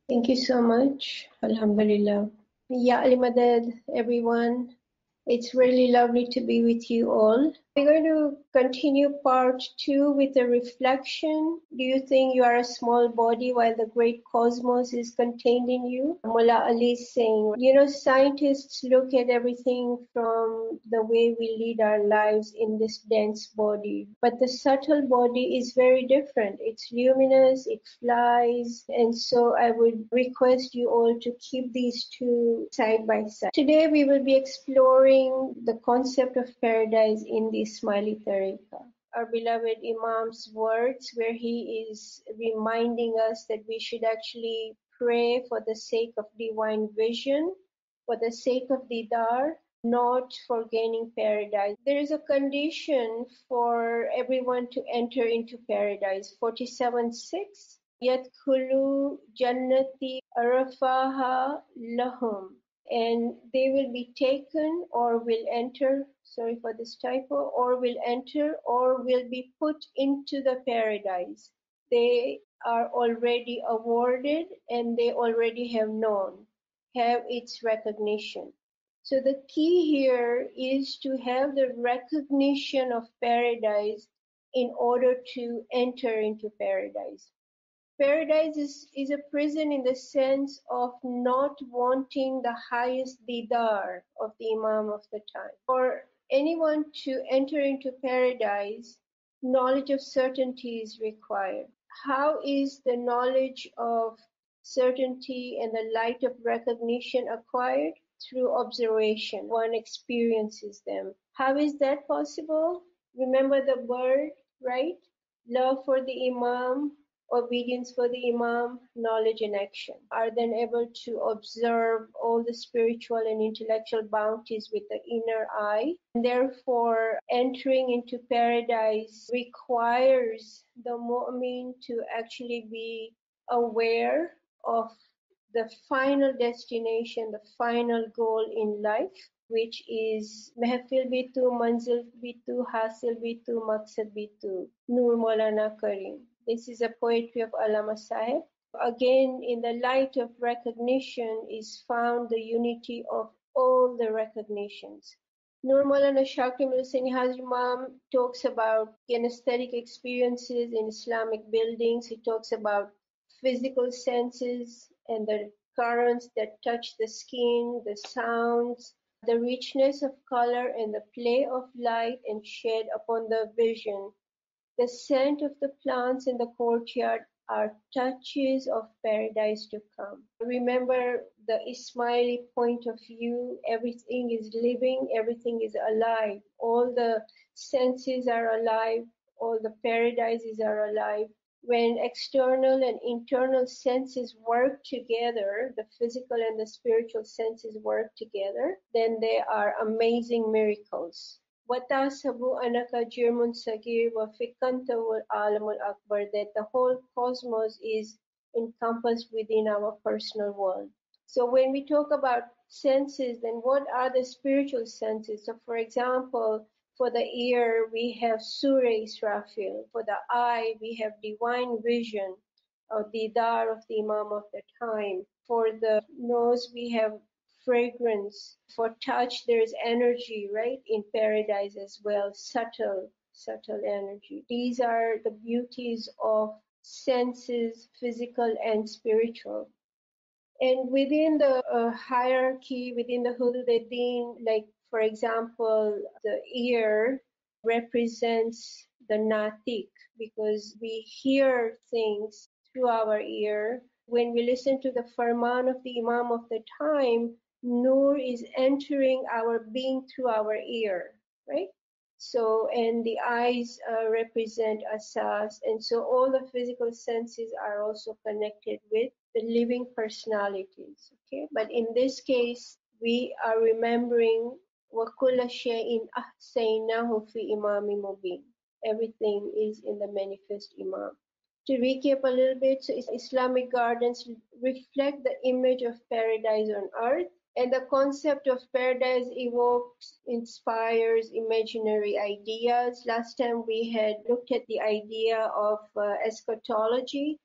Thank you so much. Alhamdulillah. Ya Ali Madad, everyone. It's really lovely to be with you all. We're going to continue part 2 with a reflection. Do you think you are a small body while the great cosmos is contained in you? Mullah Ali is saying, scientists look at everything from the way we lead our lives in this dense body. But the subtle body is very different. It's luminous, it flies, and so I would request you all to keep these two side by side. Today we will be exploring the concept of paradise in the Ismaili tariq. Our beloved Imam's words, where he is reminding us that we should actually pray for the sake of divine vision, for the sake of DrR, not for gaining paradise. There is a condition for everyone to enter into paradise. 47:6. Yadkhulu jannati arafaha lahum. And they will be taken or will enter, sorry for this typo, or will enter or will be put into the paradise. They are already awarded and they already have known, have its recognition. So the key here is to have the recognition of paradise in order to enter into paradise. Paradise is a prison in the sense of not wanting the highest didar of the Imam of the time. For anyone to enter into paradise, knowledge of certainty is required. How is the knowledge of certainty and the light of recognition acquired? Through observation. One experiences them. How is that possible? Remember the word, right? Love for the Imam, obedience for the Imam, knowledge and action, are then able to observe all the spiritual and intellectual bounties with the inner eye. And therefore, entering into paradise requires the mu'min to actually be aware of the final destination, the final goal in life, which is Mehfil Bitu, Manzil Bitu, Hasil Bitu, Maqsad Bitu, Nur Maulana Karim. This is a poetry of Allama Sahib. Again, in the light of recognition is found the unity of all the recognitions. Nur Maulana Shakir Hussain Haji Imam talks about kinesthetic experiences in Islamic buildings. He talks about physical senses and the currents that touch the skin, the sounds, the richness of color and the play of light and shade upon the vision. The scent of the plants in the courtyard are touches of paradise to come. Remember the Ismaili point of view, everything is living, everything is alive. All the senses are alive, all the paradises are alive. When external and internal senses work together, the physical and the spiritual senses work together, then they are amazing miracles. وَتَحْسَبُ أَنَّكَ جِرْمٌ صَغِيرٌ وَفِكَّنْتَ وَالْعَالَمُ الْأَكْبَرُ, that the whole cosmos is encompassed within our personal world. So when we talk about senses, then what are the spiritual senses? So for example, for the ear, we have Surah Israfil. For the eye, we have divine vision of the Dar of the Imam of the time. For the nose, we have fragrance. For touch, there's energy, right? In paradise as well, subtle energy. These are the beauties of senses, physical and spiritual. And within the hierarchy, within the Hudud-e-Din, like for example, the ear represents the natik because we hear things through our ear. When we listen to the farman of the Imam of the time, Nur is entering our being through our ear, right? So, and the eyes represent asas, and so all the physical senses are also connected with the living personalities, okay? But in this case, we are remembering وَكُلَّ شَيْءٍ أَحْصَيْنَاهُ فِي إِمَامٍ مُبِينٍ. Everything is in the manifest Imam. To recap a little bit, so Islamic gardens reflect the image of paradise on earth, and the concept of paradise evokes, inspires imaginary ideas. Last time we had looked at the idea of eschatology,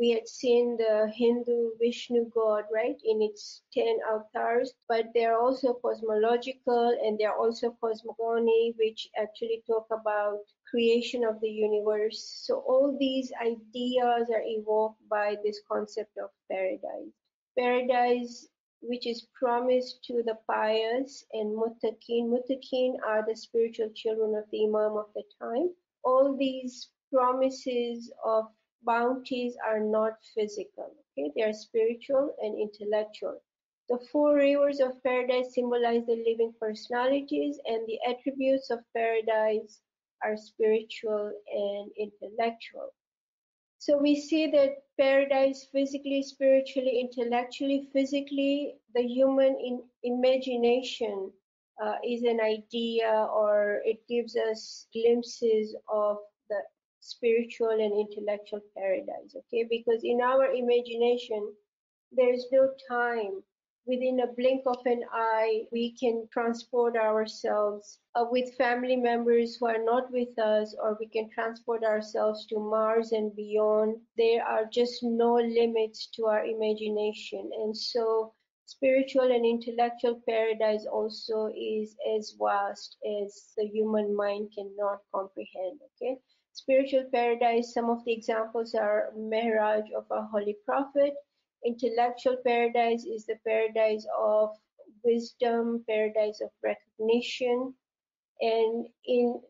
We had seen the Hindu Vishnu god, right, in its 10 avatars, but they're also cosmological and they're also cosmogony, which actually talk about creation of the universe. So all these ideas are evoked by this concept of paradise. Paradise, which is promised to the pious and muttaqin. Muttaqin are the spiritual children of the Imam of the time. All these promises of bounties are not physical, okay? They are spiritual and intellectual. The four rivers of paradise symbolize the living personalities, and the attributes of paradise are spiritual and intellectual. So we see that paradise physically, spiritually, intellectually, physically, the human imagination is an idea, or it gives us glimpses of the spiritual and intellectual paradise, okay? Because in our imagination, there is no time. Within a blink of an eye, we can transport ourselves with family members who are not with us, or we can transport ourselves to Mars and beyond. There are just no limits to our imagination. And so spiritual and intellectual paradise also is as vast as the human mind cannot comprehend, okay? Spiritual paradise, some of the examples are Mihraj of a holy prophet. Intellectual paradise is the paradise of wisdom, paradise of recognition. And in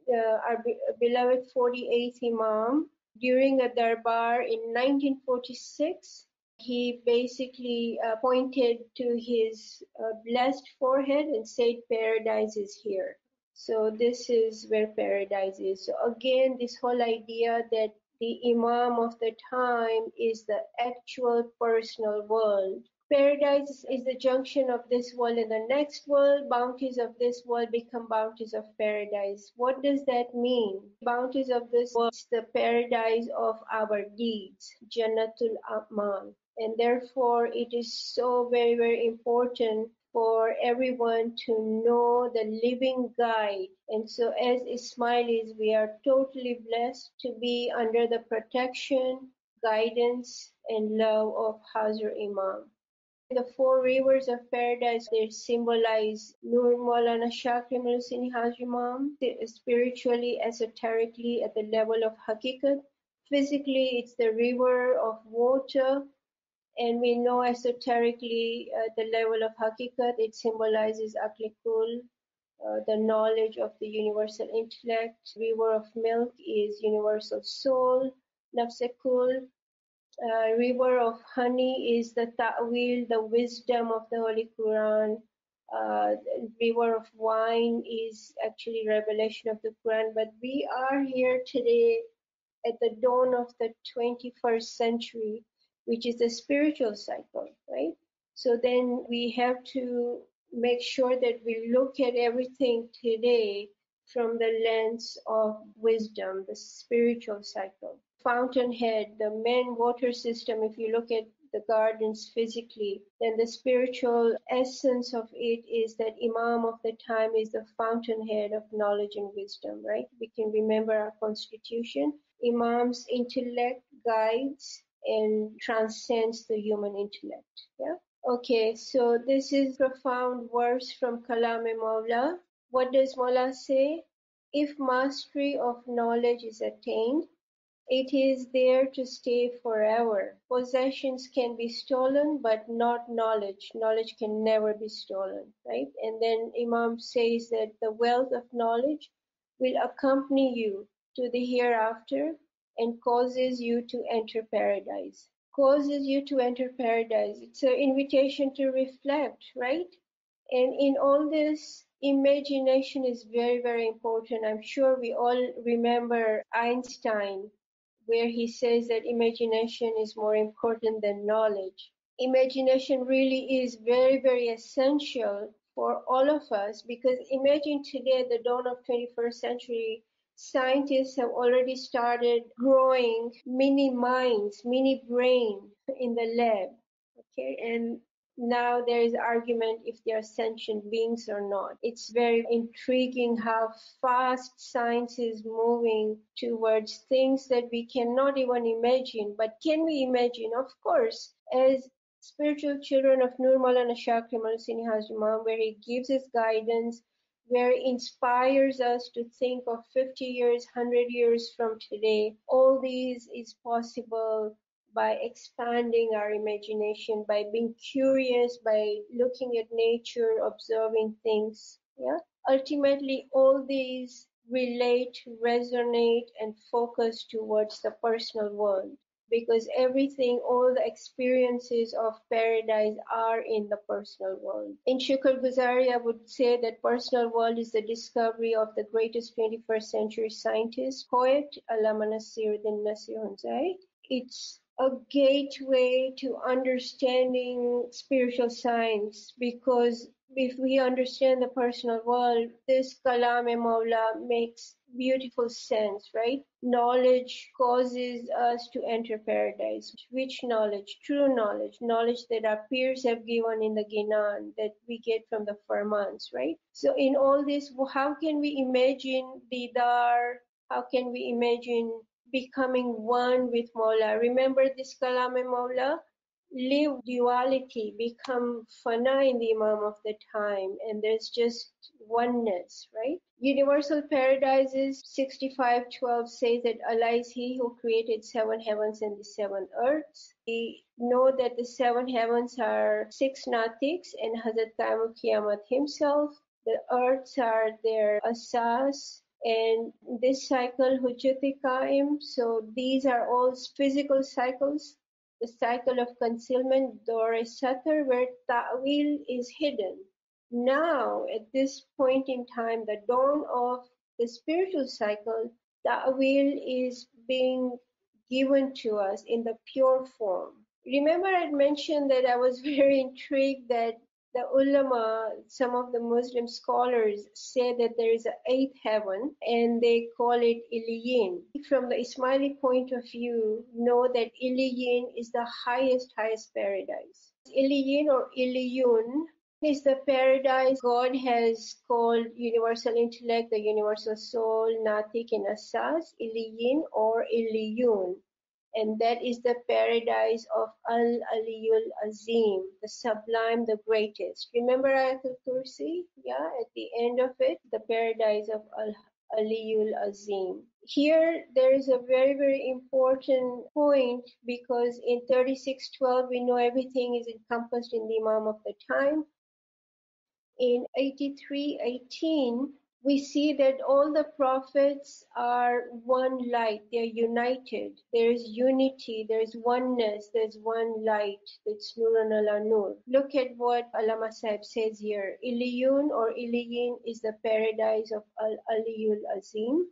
our beloved 48th Imam, during a darbar in 1946, he basically pointed to his blessed forehead and said, "Paradise is here." So this is where paradise is. So again, this whole idea that the Imam of the time is the actual personal world. Paradise is the junction of this world and the next world. Bounties of this world become bounties of paradise. What does that mean? Bounties of this world is the paradise of our deeds, Jannatul Amal. And therefore, it is so very, very important for everyone to know the living guide. And so as Ismailis, we are totally blessed to be under the protection, guidance, and love of Hazrat Imam. The four rivers of paradise, they symbolize Nur Maulana Shakir Hussain Hazrat Imam, spiritually, esoterically, at the level of Hakikat. Physically, it's the river of water. And we know esoterically at the level of Hakikat, it symbolizes Aklikul, the knowledge of the universal intellect. River of milk is universal soul, Nafsekul. River of honey is the ta'wil, the wisdom of the Holy Quran. River of wine is actually revelation of the Quran. But we are here today at the dawn of the 21st century, which is the spiritual cycle, right? So then we have to make sure that we look at everything today from the lens of wisdom, the spiritual cycle. Fountainhead, the main water system, if you look at the gardens physically, then the spiritual essence of it is that Imam of the time is the fountainhead of knowledge and wisdom, right? We can remember our constitution. Imam's intellect guides and transcends the human intellect. Yeah. Okay, so this is profound verse from Kalam-e Maula. What does Maula say? If mastery of knowledge is attained, it is there to stay forever. Possessions can be stolen, but not knowledge. Knowledge can never be stolen, right? And then Imam says that the wealth of knowledge will accompany you to the hereafter and causes you to enter paradise. Causes you to enter paradise. It's an invitation to reflect, right? And in all this, imagination is very, very important. I'm sure we all remember Einstein, where he says that imagination is more important than knowledge. Imagination really is very, very essential for all of us, because imagine today, at the dawn of 21st century, scientists have already started growing mini minds, mini brain in the lab. Okay, and Now there is argument if they are sentient beings or not. It's very intriguing how fast science is moving towards things that we cannot even imagine. But can we imagine? Of course, as spiritual children of Nur Maulana Shah Kamal Sini Imam, where he gives us guidance, where it inspires us to think of 50 years, 100 years from today. All these is possible by expanding our imagination, by being curious, by looking at nature, observing things. Yeah. Ultimately, all these relate, resonate, and focus towards the personal world, because everything, all the experiences of paradise are in the personal world. In Shukr Guzari, I would say that personal world is the discovery of the greatest 21st century scientist, poet, Allama Nasiruddin Nasir. It's a gateway to understanding spiritual science, because if we understand the personal world, this Kalam-e-Maula makes beautiful sense, right? Knowledge causes us to enter paradise. Which knowledge? True knowledge. Knowledge that our peers have given in the Ginan, that we get from the Farmans, right? So in all this, how can we imagine Didar? How can we imagine becoming one with Maula? Remember this Kalam-e-Maula? Live duality, become fana in the Imam of the time, and there's just oneness, right? Universal Paradises 65:12 says that Allah is He who created 7 heavens and the 7 earths. We know that the 7 heavens are 6 natiks and Hazrat Qaimul Qiyamah himself. The earths are their asas, and this cycle Hujjat-e Qaim. So these are all physical cycles. The cycle of concealment, Dore Satar, where Ta'wil is hidden. Now, at this point in time, the dawn of the spiritual cycle, Ta'wil is being given to us in the pure form. Remember, I had mentioned that I was very intrigued that the ulama, some of the Muslim scholars, say that there is an 8th heaven and they call it Iliyin. From the Ismaili point of view, know that Iliyin is the highest paradise. Iliyin or Iliyun is the paradise God has called universal intellect, the universal soul, Natik and Asas, Iliyin or Iliyun. And that is the paradise of Al-Aliyul Azim, the sublime, the greatest. Remember Ayatul Kursi? Yeah, at the end of it, the paradise of Al-Aliyul Azim. Here, there is a very, very important point, because in 36:12, we know everything is encompassed in the Imam of the time. In 83:18, we see that all the prophets are one light. They're united. There is unity. There is oneness. There's one light. That's Nurun ala Nur. Look at what Allama Sahib says here. Iliyun or Iliyin is the paradise of Al-Aliyul Azim,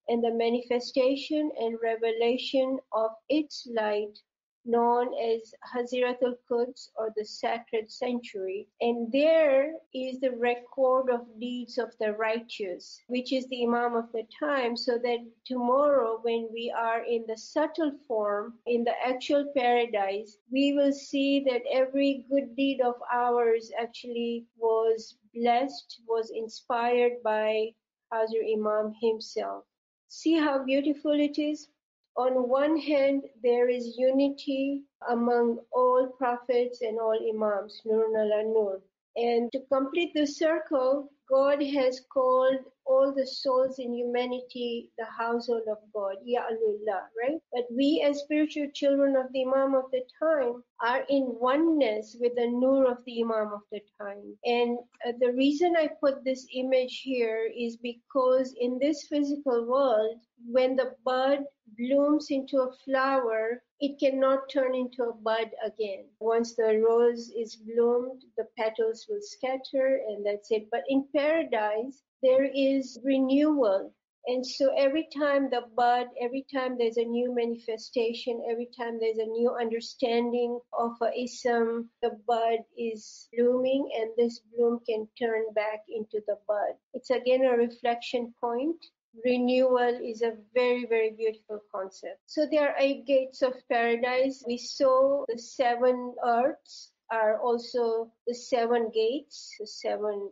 and the manifestation and revelation of its light, known as Haziratul Quds or the Sacred Sanctuary. And there is the record of deeds of the righteous, which is the Imam of the time, so that tomorrow when we are in the subtle form, in the actual paradise, we will see that every good deed of ours actually was blessed, was inspired by Hazir Imam himself. See how beautiful it is? On one hand, there is unity among all prophets and all imams, Nurun ala Nur. And to complete the circle, God has called all the souls in humanity the household of God, Ya Allah, right? But we as spiritual children of the Imam of the time are in oneness with the Nur of the Imam of the time. And the reason I put this image here is because in this physical world, when the bud blooms into a flower, it cannot turn into a bud again. Once the rose is bloomed, the petals will scatter and that's it. But in paradise, there is renewal. And so every time the bud, every time there's a new manifestation, every time there's a new understanding of a ism, the bud is blooming and this bloom can turn back into the bud. It's again a reflection point. Renewal is a very, very beautiful concept. So there are 8 gates of paradise. We saw the 7 earths. are also the 7 gates, the 7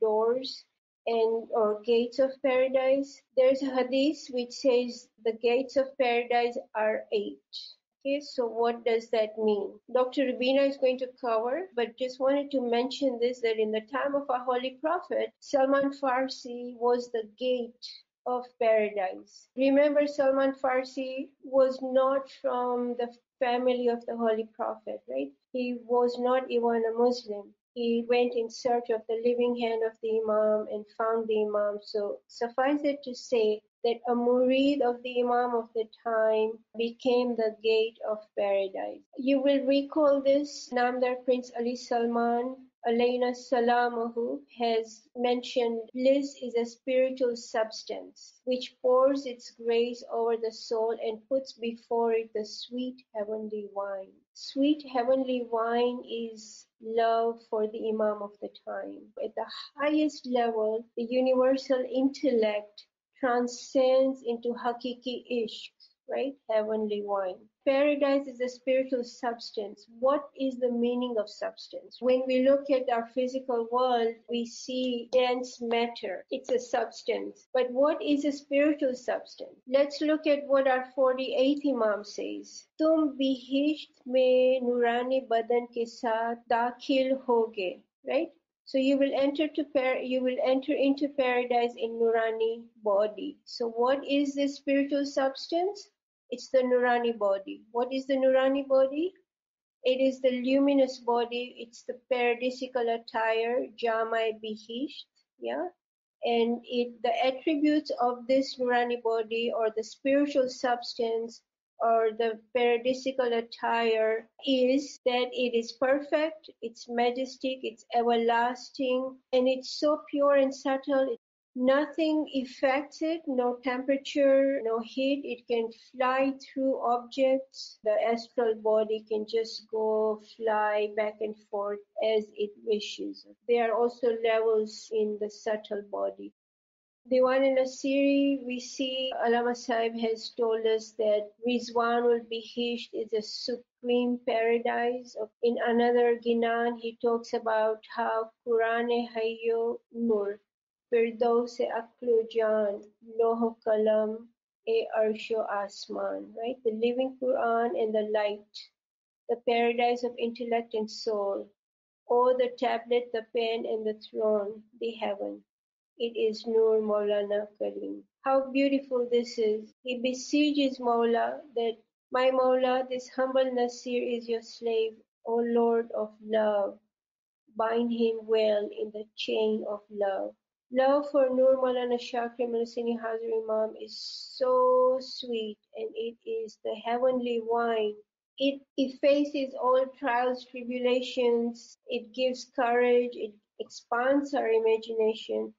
doors and or gates of paradise. There's a hadith which says the gates of paradise are 8. Okay, so what does that mean? Dr. Rubina is going to cover, but just wanted to mention this, that in the time of our Holy Prophet, Salman Farsi was the gate of paradise. Remember, Salman Farsi was not from the family of the Holy Prophet, right? He was not even a Muslim. He went in search of the living hand of the Imam and found the Imam. So suffice it to say that a murid of the Imam of the time became the gate of paradise. You will recall this, Namdar Prince Ali Salman alayna salamahu has mentioned bliss is a spiritual substance which pours its grace over the soul and puts before it the sweet heavenly wine. Sweet heavenly wine is love for the Imam of the time. At the highest level, the universal intellect transcends into Hakiki Ishq, right? Heavenly wine. Paradise is a spiritual substance. What is the meaning of substance? When we look at our physical world, we see dense matter. It's a substance. But what is a spiritual substance? Let's look at what our 48th Imam says. Tum bihisht mein nurani badan ke saath dakhil hoge. Right? So you will enter into paradise in nurani body. So what is this spiritual substance? It's the nurani body. What is the nurani body? It is the luminous body. It's the paradisical attire, Jamai Bihisht, yeah. And the attributes of this nurani body or the spiritual substance or the paradisical attire is that it is perfect, it's majestic, it's everlasting, and it's so pure and subtle. Nothing affects it, no temperature, no heat. It can fly through objects. The astral body can just go fly back and forth as it wishes. There are also levels in the subtle body. The one in Asiri, we see Allama Sahib has told us that Rizwanul Bihisht is a supreme paradise. In another Ginan, he talks about how Qur'an-e Hayyo Nur, Firdaus-e Aqlu Jan, Loh Kalam, e Arsho Asman, right? The living Quran and the light, the paradise of intellect and soul, or the tablet, the pen and the throne, the heaven. It is Nur Maulana Karim. How beautiful this is. He besieges Maula that, my Maula, this humble Nasir is your slave, O Lord of love. Bind him well in the chain of love. Love for Nur Maulana Shakir Malasini Hazar Imam is so sweet, and it is the heavenly wine. It effaces all trials, tribulations, it gives courage, it expands our imagination.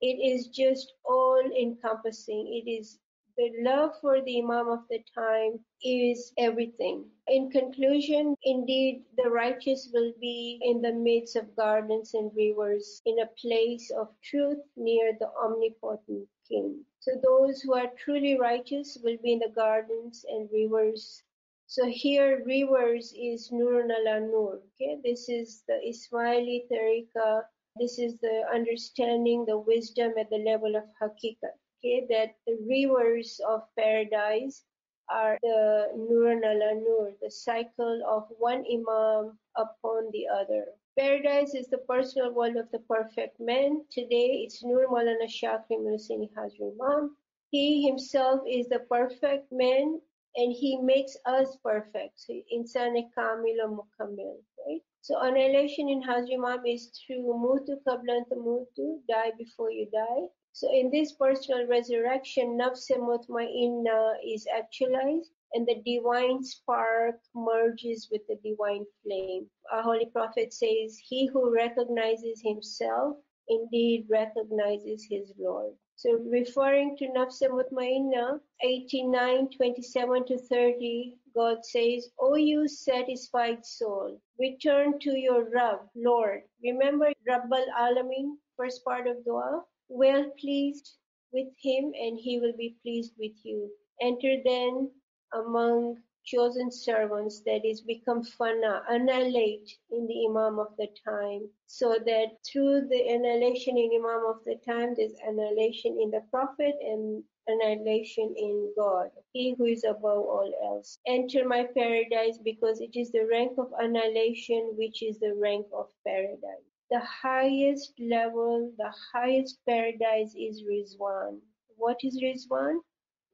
It is just all encompassing. It is the love for the Imam of the time is everything. In conclusion, indeed, the righteous will be in the midst of gardens and rivers, in a place of truth near the omnipotent King. So those who are truly righteous will be in the gardens and rivers. So here, rivers is Nurun ala Nur. Okay, this is the Ismaili tariqa. This is the understanding, the wisdom at the level of hakikat. Okay, that the rivers of paradise are the Nurun ala Nur, the cycle of one Imam upon the other. Paradise is the personal world of the perfect man. Today it's Nur Maulana Shakri Muhsini Hazri Imam. He himself is the perfect man and he makes us perfect. So, Insan Kamil or Mukamil, right? So annihilation in Hazri Imam is through Mutu Kablan Mutu, die before you die. So in this personal resurrection, Nafs Mutmainna is actualized and the divine spark merges with the divine flame. Our Holy Prophet says, he who recognizes himself indeed recognizes his Lord. So referring to Nafs Mutmainna, 89:27-30, God says, O you satisfied soul, return to your Rabb, Lord. Remember Rabbal Alamin, first part of dua? Well pleased with him and he will be pleased with you. Enter then among chosen servants, that is, become fana, annihilate in the Imam of the time, so that through the annihilation in Imam of the time, there's annihilation in the Prophet and annihilation in God, He who is above all else. Enter my paradise, because it is the rank of annihilation which is the rank of paradise. The highest level, the highest paradise is Rizwan. What is Rizwan?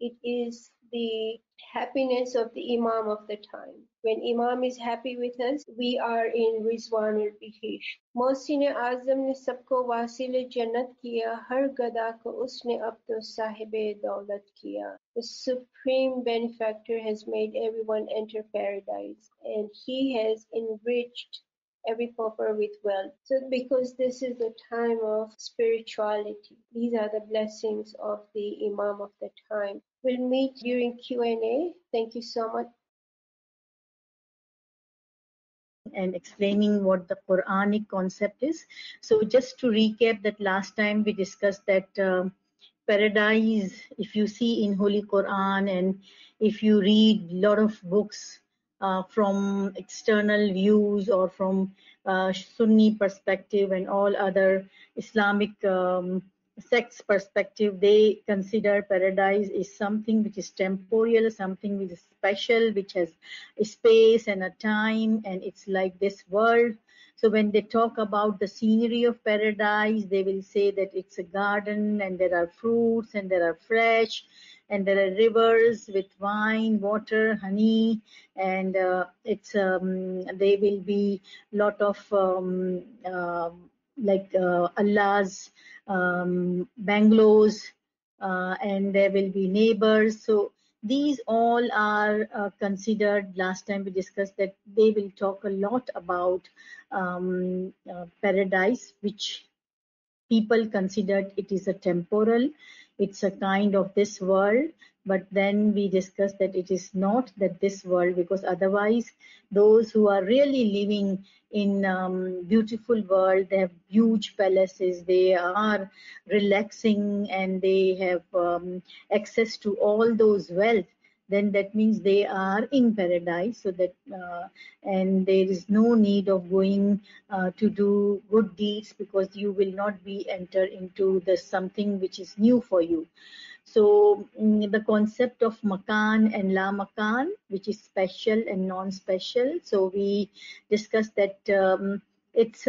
It is the happiness of the Imam of the time. When Imam is happy with us, we are in Rizwan al-Bihish. Mohsin Azam ne sabko wasil jannat kiya, har gada ko usne ab to sahib-e daulat kiya. The supreme benefactor has made everyone enter paradise, and he has enriched every pauper with wealth. So because this is the time of spirituality, these are the blessings of the Imam of the time. We'll meet during Q&A. Thank you so much. And explaining what the Quranic concept is. So just to recap, that last time we discussed that paradise, if you see in Holy Quran and if you read a lot of books from external views or from Sunni perspective and all other Islamic sects perspective, they consider paradise is something which is temporal, something which is special, which has a space and a time, and it's like this world. So when they talk about the scenery of paradise, they will say that it's a garden and there are fruits and there are fresh and there are rivers with wine, water, honey, and they will be lot of Allah's bungalows, and there will be neighbors. So these all are considered. Last time we discussed that they will talk a lot about paradise, which people considered it is a temporal, it's a kind of this world, but then we discussed that it is not that this world, because otherwise those who are really living in beautiful world, they have huge palaces, they are relaxing and they have access to all those wealth, then that means they are in paradise. So that and there is no need of going to do good deeds, because you will not be enter into the something which is new for you. So the concept of makan and la makan, which is special and non-special. So we discussed that it's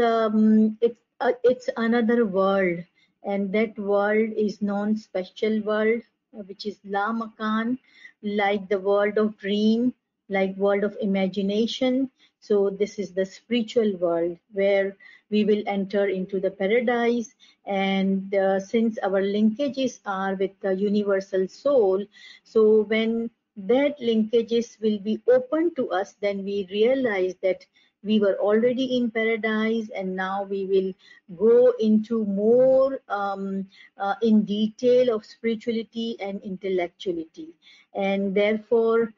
another world, and that world is non-special world, which is la makan, like the world of dream, like world of imagination. So this is the spiritual world where we will enter into the paradise. And since our linkages are with the universal soul, so when that linkages will be open to us, then we realize that we were already in paradise, and now we will go into more in detail of spirituality and intellectuality. And therefore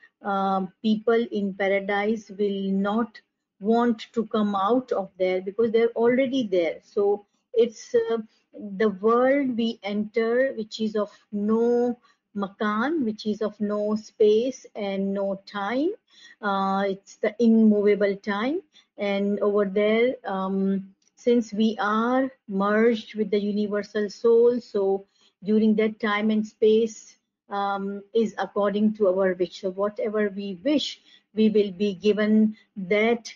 people in paradise will not want to come out of there, because they're already there. So it's the world we enter, which is of no makan, which is of no space and no time. It's the immovable time. And over there, since we are merged with the universal soul, so during that time and space is according to our wish. So whatever we wish, we will be given that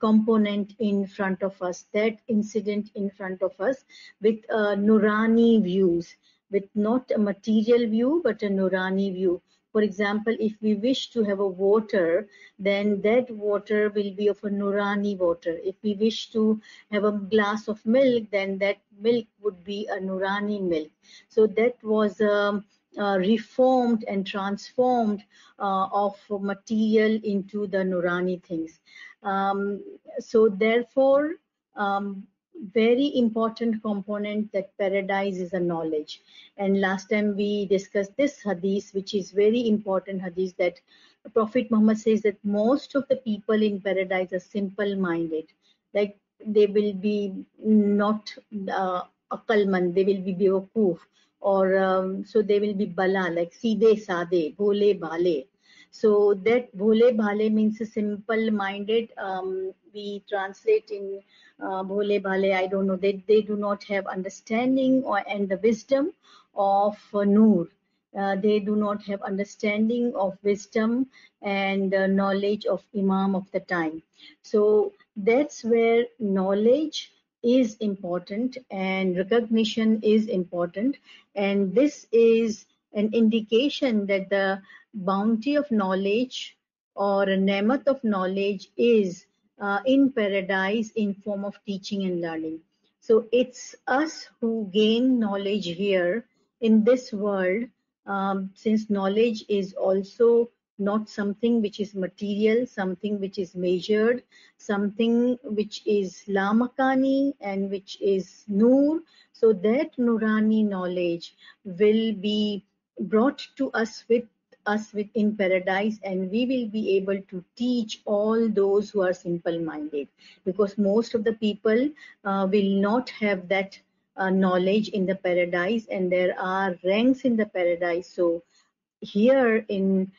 component in front of us, that incident in front of us, with Nurani views, with not a material view, but a Nurani view. For example, if we wish to have a water, then that water will be of a Nurani water. If we wish to have a glass of milk, then that milk would be a Nurani milk. So that was reformed and transformed of material into the Nurani things. So therefore, very important component that paradise is a knowledge. And last time we discussed this hadith, which is very important hadith, that Prophet Muhammad says that most of the people in paradise are simple minded, like they will be not aqalman, they will be bewakoof, or so they will be bala, like seedhe saade, bhole bhale. So that bhole bhale means simple minded. We translate in bhole bhale, I don't know, they do not have understanding or and the wisdom of Noor. They do not have understanding of wisdom and knowledge of Imam of the time. So that's where knowledge is important and recognition is important. And this is an indication that the bounty of knowledge or a nemat of knowledge is in paradise in form of teaching and learning. So it's us who gain knowledge here in this world, since knowledge is also not something which is material, something which is measured, something which is lamakani and which is nur. So that nurani knowledge will be brought to us within paradise, and we will be able to teach all those who are simple minded, because most of the people will not have that knowledge in the paradise, and there are ranks in the paradise. So here in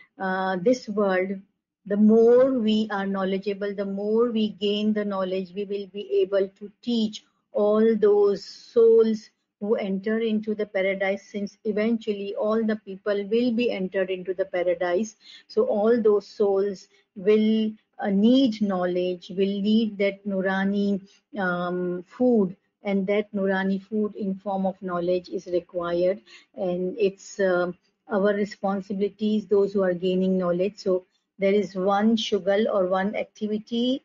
this world, the more we are knowledgeable, the more we gain the knowledge, we will be able to teach all those souls who enter into the paradise, since eventually all the people will be entered into the paradise. So all those souls will need knowledge, will need that Nurani food, and that Nurani food in form of knowledge is required, and it's our responsibilities, those who are gaining knowledge. So there is one shugal or one activity.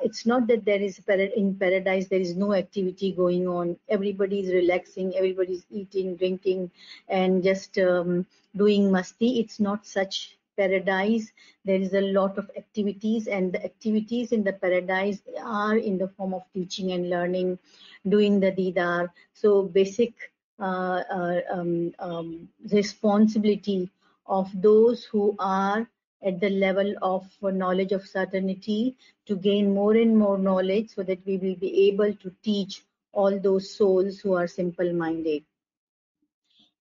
It's not that there is in paradise there is no activity going on. Everybody is relaxing, everybody is eating, drinking, and just doing masti. It's not such paradise. There is a lot of activities, and the activities in the paradise are in the form of teaching and learning, doing the didar. So basic responsibility of those who are at the level of knowledge of certainty to gain more and more knowledge, so that we will be able to teach all those souls who are simple minded.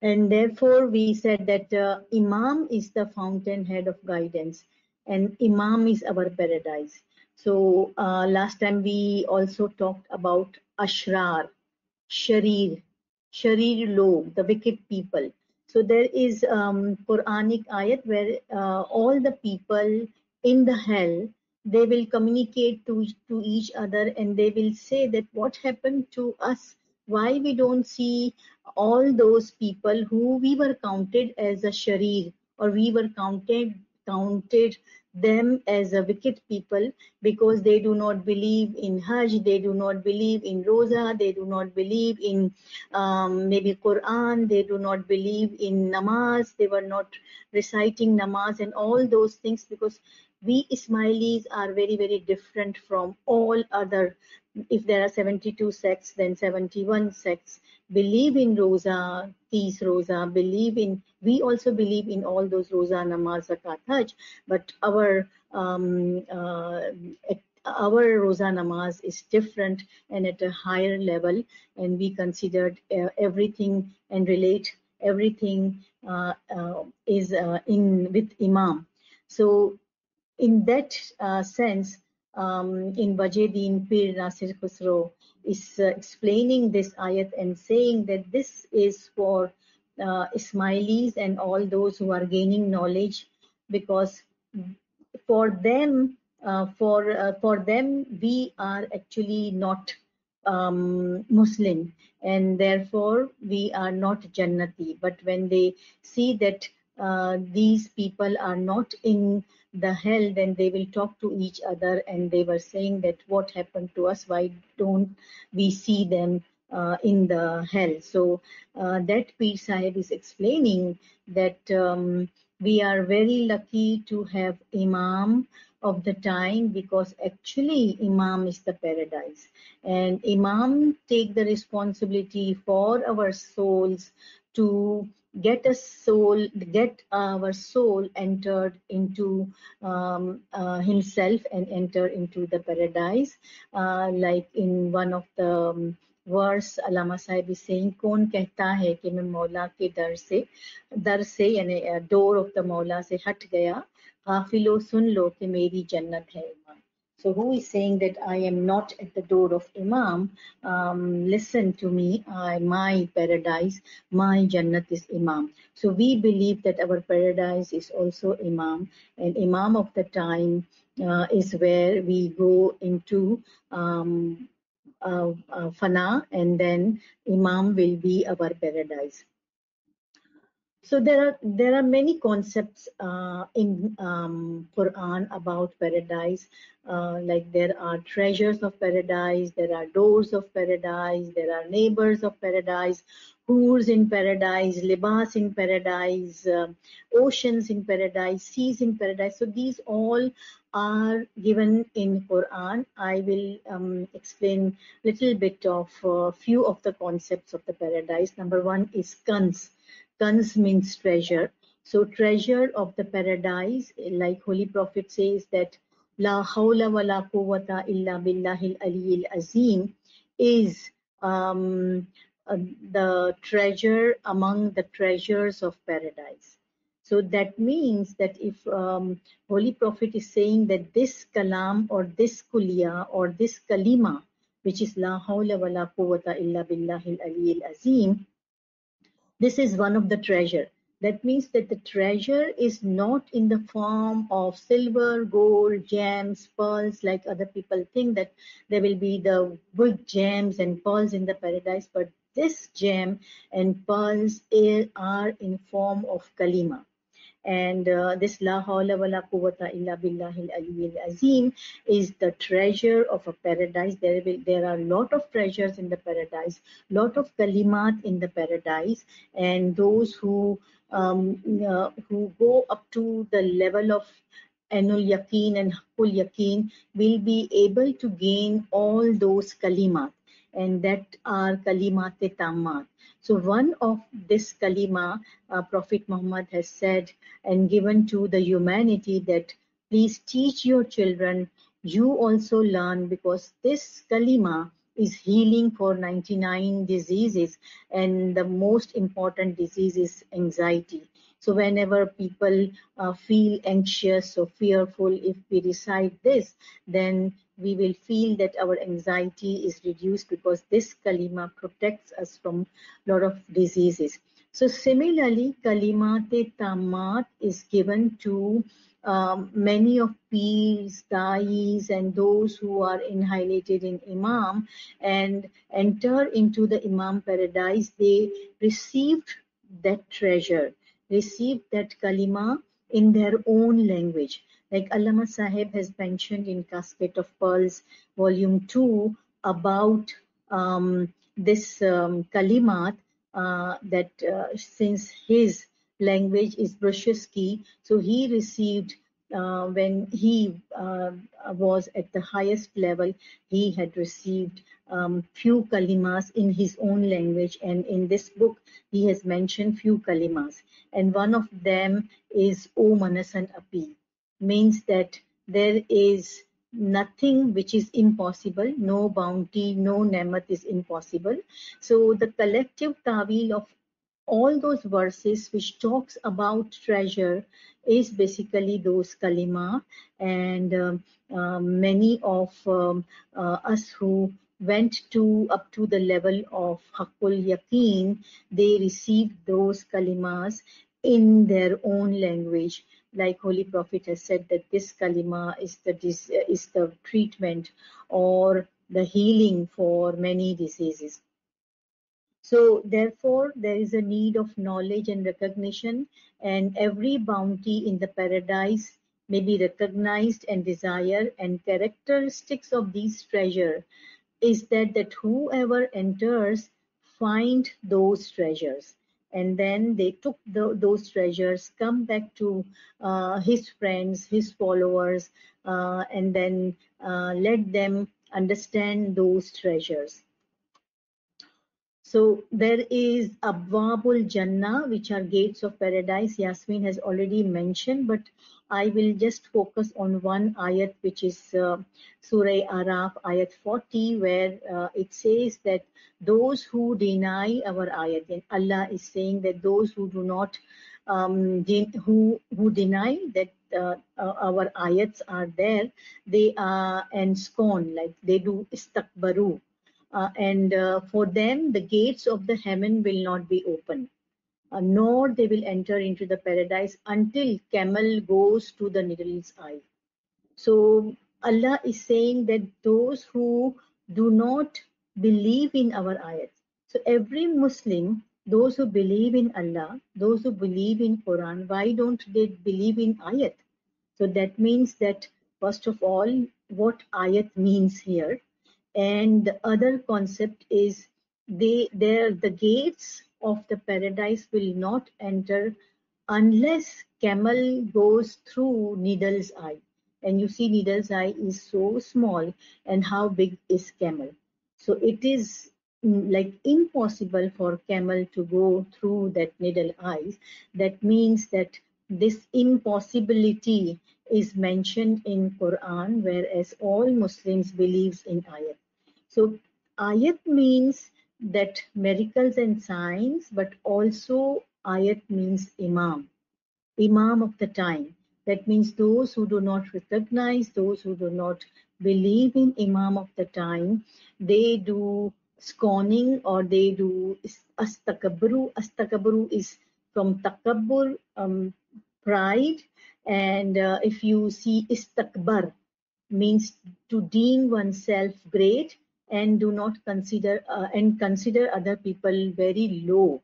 And therefore we said that Imam is the fountainhead of guidance, and Imam is our paradise. So last time we also talked about Ashrar, Sharir, Sharir Log, the wicked people. So there is Quranic ayat where all the people in the hell, they will communicate to each other, and they will say that what happened to us? Why we don't see all those people who we were counted as a Sharir, or we were counted them as a wicked people, because they do not believe in Hajj, they do not believe in Roza, they do not believe in maybe Quran, they do not believe in namaz, they were not reciting namaz and all those things, because we Ismailis are very, very different from all other. If there are 72 sects, then 71 sects believe in Roza, Tees Roza, we also believe in all those Roza, Namaz, Zakat, Hajj, but our Roza Namaz is different and at a higher level, and we considered everything and relate everything is in with Imam. So in that sense, in Wajedin Pir Nasir Khusro is explaining this ayat and saying that this is for Ismailis and all those who are gaining knowledge, because for them, for them, we are actually not Muslim, and therefore we are not Jannati. But when they see that these people are not in the hell, then they will talk to each other, and they were saying that what happened to us? Why don't we see them in the hell? So that Pir Sahib is explaining that we are very lucky to have Imam of the time, because actually Imam is the paradise, and Imam take the responsibility for our souls to get our soul entered into himself and enter into the paradise. Like in one of the verse, Allama Sahib is saying, "Kaun kehta hai ki main Maula ke dar se यानी door of the Maula se hat gaya, Kafilo sun lo ke meri jannat hai Imam. So who is saying that I am not at the door of Imam? Listen to me, my paradise, my Jannat is Imam. So we believe that our paradise is also Imam, and Imam of the time is where we go into Fana, and then Imam will be our paradise. So there are many concepts in Quran about paradise. Like there are treasures of paradise, there are doors of paradise, there are neighbors of paradise, hoors in paradise, libas in paradise, oceans in paradise, seas in paradise. So these all are given in Quran. I will explain little bit of few of the concepts of the paradise. Number one is Kans. Kanz means treasure. So treasure of the paradise, like Holy Prophet says that La hawla wa la quwwata illa billahil aliyyil azim is the treasure among the treasures of paradise. So that means that if Holy Prophet is saying that this kalam or this kuliya or this kalima, which is La hawla wa la quwwata illa billahil aliyyil azim, this is one of the treasure. That means that the treasure is not in the form of silver, gold, gems, pearls, like other people think that there will be the big gems and pearls in the paradise, but this gem and pearls are in form of kalima. And this La hawla wa la quwwata illa billahil aliyyil azim is the treasure of a paradise. There are a lot of treasures in the paradise, lot of kalimat in the paradise, and those who go up to the level of Ainul Yaqeen and Hakul Yaqeen will be able to gain all those kalimat, and that are kalimat tammat. So one of this kalima, Prophet Muhammad has said and given to the humanity that please teach your children, you also learn, because this kalima is healing for 99 diseases, and the most important disease is anxiety. So whenever people feel anxious or fearful, if we recite this, then we will feel that our anxiety is reduced, because this kalima protects us from a lot of diseases. So similarly, Kalimate Tammat is given to many of peers, dais, and those who are inhalated in Imam and enter into the Imam paradise. They received that treasure, received that kalima in their own language. Like Allama Sahib has mentioned in Casket of Pearls, Volume 2, about this kalimat, that since his language is Brusheski, so he received, when he was at the highest level, he had received few kalimas in his own language, and in this book he has mentioned few kalimas, and one of them is O Manasan Api, means that there is nothing which is impossible, no bounty, no nemat is impossible. So the collective tawil of all those verses which talks about treasure is basically those kalima, and many of us who went to up to the level of Hakul Yaqeen, they received those kalimas in their own language. Like Holy Prophet has said that this kalima is the treatment or the healing for many diseases. So therefore, there is a need of knowledge and recognition, and every bounty in the paradise may be recognized and desired, and characteristics of these treasure is that whoever enters find those treasures, and then they took those treasures, come back to his friends, his followers, and then let them understand those treasures. So there is Abwabul Jannah, which are gates of paradise. Yasmin has already mentioned, but I will just focus on one ayat, which is Surah Araf, ayat 40, where it says that those who deny our ayat, and Allah is saying that those who do not who deny that our ayats are there, they are and scorn, like they do istakbaru. And for them, the gates of the heaven will not be open, nor they will enter into the paradise until camel goes to the needle's eye. So Allah is saying that those who do not believe in our ayats. So every Muslim, those who believe in Allah, those who believe in Quran, why don't they believe in ayat? So that means that first of all, what ayat means here. And the other concept is the gates of the paradise will not enter unless camel goes through needle's eye. And you see needle's eye is so small, and how big is camel? So it is like impossible for camel to go through that needle eyes. That means that this impossibility is mentioned in Quran, whereas all Muslims believes in ayat. So ayat means that miracles and signs, but also ayat means imam, imam of the time. That means those who do not recognize, those who do not believe in imam of the time, they do scorning or they do astakabru. Astakabru is from takabbur, pride. And if you see istakbar, means to deem oneself great and do not consider other people very low.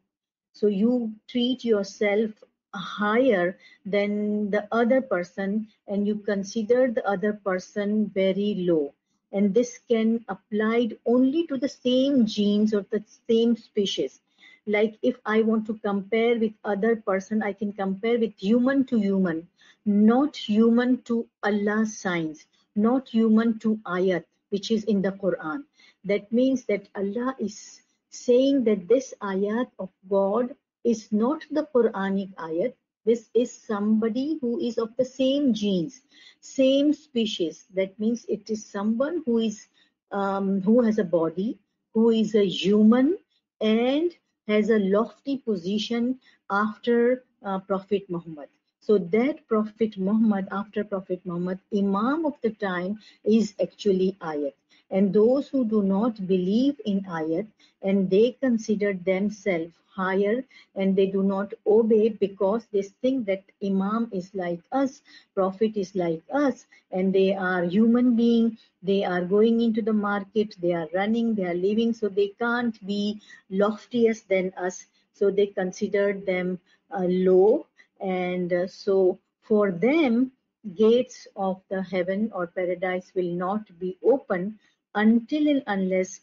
So you treat yourself higher than the other person and you consider the other person very low. And this can applied only to the same genes of the same species. Like if I want to compare with other person, I can compare with human to human, not human to Allah's signs, not human to ayat, which is in the Quran. That means that Allah is saying that this ayat of God is not the Quranic ayat. This is somebody who is of the same genes, same species. That means it is someone who is who has a body, who is a human, and has a lofty position after Prophet Muhammad. So that Prophet Muhammad, after Prophet Muhammad, Imam of the time is actually ayat. And those who do not believe in ayat and they consider themselves higher and they do not obey because they think that Imam is like us, Prophet is like us, and they are human being, they are going into the market, they are running, they are living, so they can't be loftiest than us. So they considered them low, and so for them, gates of the heaven or paradise will not be open until and unless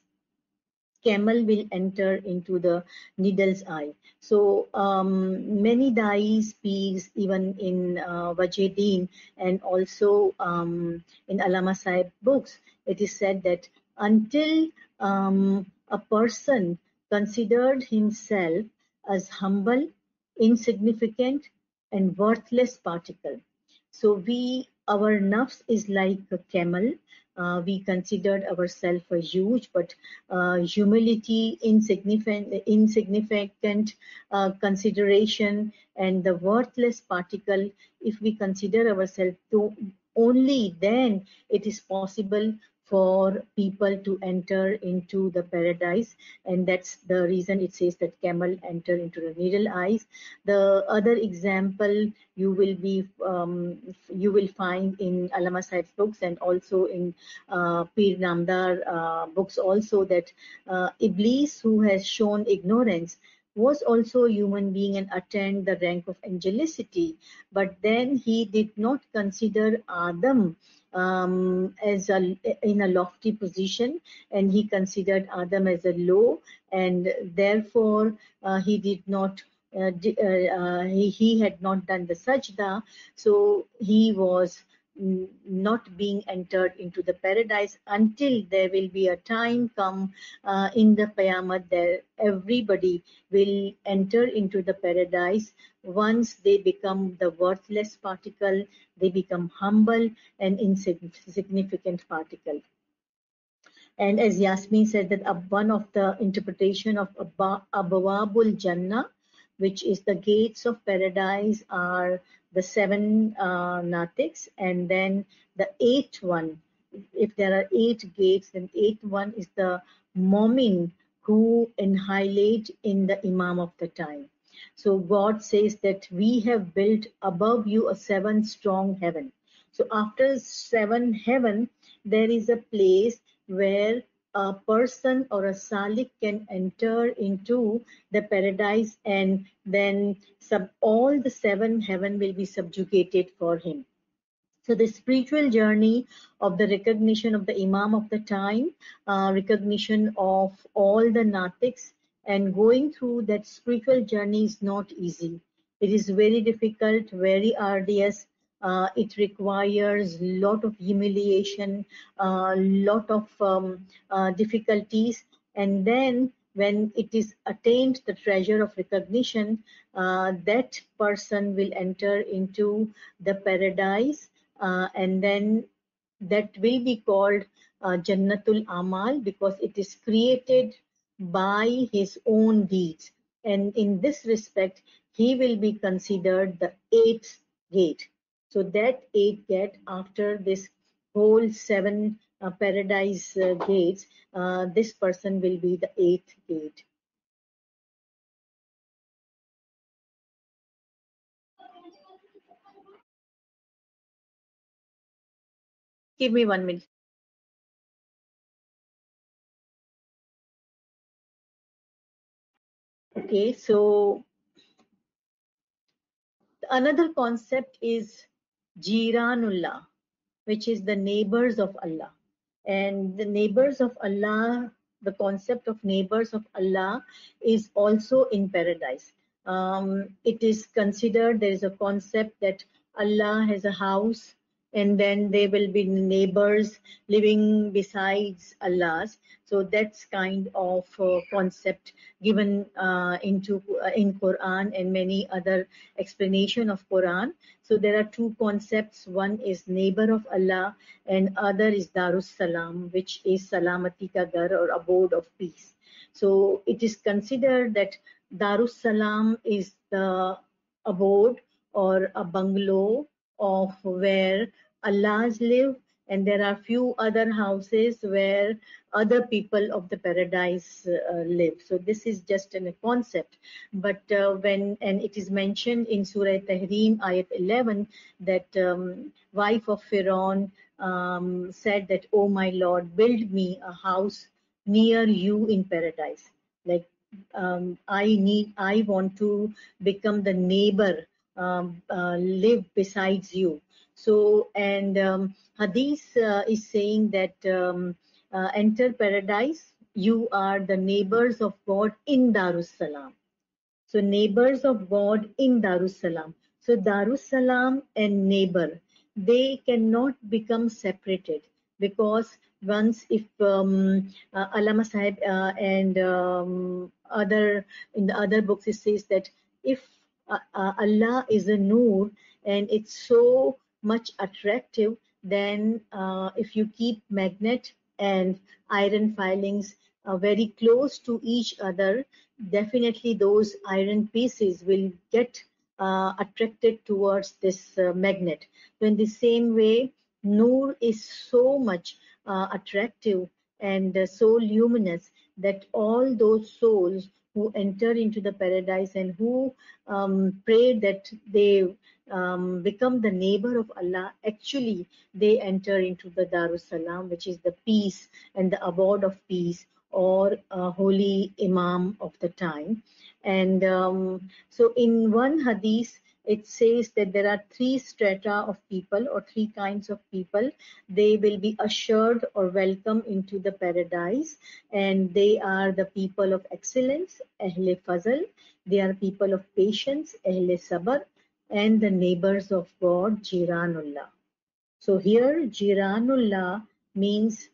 camel will enter into the needle's eye. So many dais, peers, even in Wajedin and also in Allama Sahib books, it is said that until a person considered himself as humble, insignificant, and worthless particle. So our nafs is like a camel. We considered ourselves a huge, but humility, insignificant consideration, and the worthless particle. If we consider ourselves to only then it is possible for people to enter into the paradise, and that's the reason it says that camel enter into the needle eyes. The other example you will find in Allama Sahib's books and also in Pir Namdar books also, that Iblis, who has shown ignorance, was also a human being and attained the rank of angelicity, but then he did not consider Adam as in a lofty position, and he considered Adam as a low, and therefore he did not he had not done the sajda, so he was not being entered into the paradise until there will be a time come in the Qiyamah that everybody will enter into the paradise. Once they become the worthless particle, they become humble and insignificant particle. And as Yasmin said, that one of the interpretation of Abawabul Jannah, which is the gates of paradise, are the seven natics, and then the eighth one. If there are eight gates, then eighth one is the Momin who annihilate in the Imam of the time. So God says that we have built above you a seven strong heaven. So after seven heaven, there is a place where a person or a salik can enter into the paradise, and then all the seven heaven will be subjugated for him. So the spiritual journey of the recognition of the Imam of the time, recognition of all the natics, and going through that spiritual journey is not easy. It is very difficult, very arduous. It requires lot of humiliation, lot of difficulties, and then when it is attained the treasure of recognition, that person will enter into the paradise, and then that will be called Jannatul Amal, because it is created by his own deeds. And in this respect, he will be considered the eighth gate. So that eighth gate, after this whole seven paradise gates, this person will be the eighth gate. Give me 1 minute. Okay, so another concept is Jiranullah, which is the neighbors of Allah. And the neighbors of Allah, the concept of neighbors of Allah is also in paradise. It is considered, there is a concept that Allah has a house, and then there will be neighbors living besides Allah's. So that's kind of concept given in Quran and many other explanation of Quran. So there are two concepts. One is neighbor of Allah, and other is Darus Salam, which is Salamati ka Ghar, or abode of peace. So it is considered that Darus Salam is the abode or a bungalow of where Allahs live, and there are few other houses where other people of the paradise live. So this is just a concept. But and it is mentioned in Surah Tahrim, ayat 11, that wife of Pharaoh said that, "Oh my Lord, build me a house near you in paradise. Like I want to become the neighbor, live besides you." So, and Hadith is saying that enter paradise, you are the neighbors of God in Darus Salam. So neighbors of God in Darussalam. So Darussalam and neighbor, they cannot become separated, because once if Allama Sahib and other in the other books it says that if Allah is a Noor and it's so much attractive, then if you keep magnet and iron filings very close to each other, definitely those iron pieces will get attracted towards this magnet. So in the same way, Noor is so much attractive and so luminous that all those souls who enter into the paradise and who pray that they become the neighbor of Allah, actually they enter into the Darussalam, which is the peace and the abode of peace, or a holy Imam of the time. And so in one hadith, it says that there are three strata of people, or three kinds of people. They will be assured or welcome into the paradise, and they are the people of excellence, Ahle Fazl. They are people of patience, Ahle Sabr, and the neighbors of God, Jiranullah. So here, Jiranullah means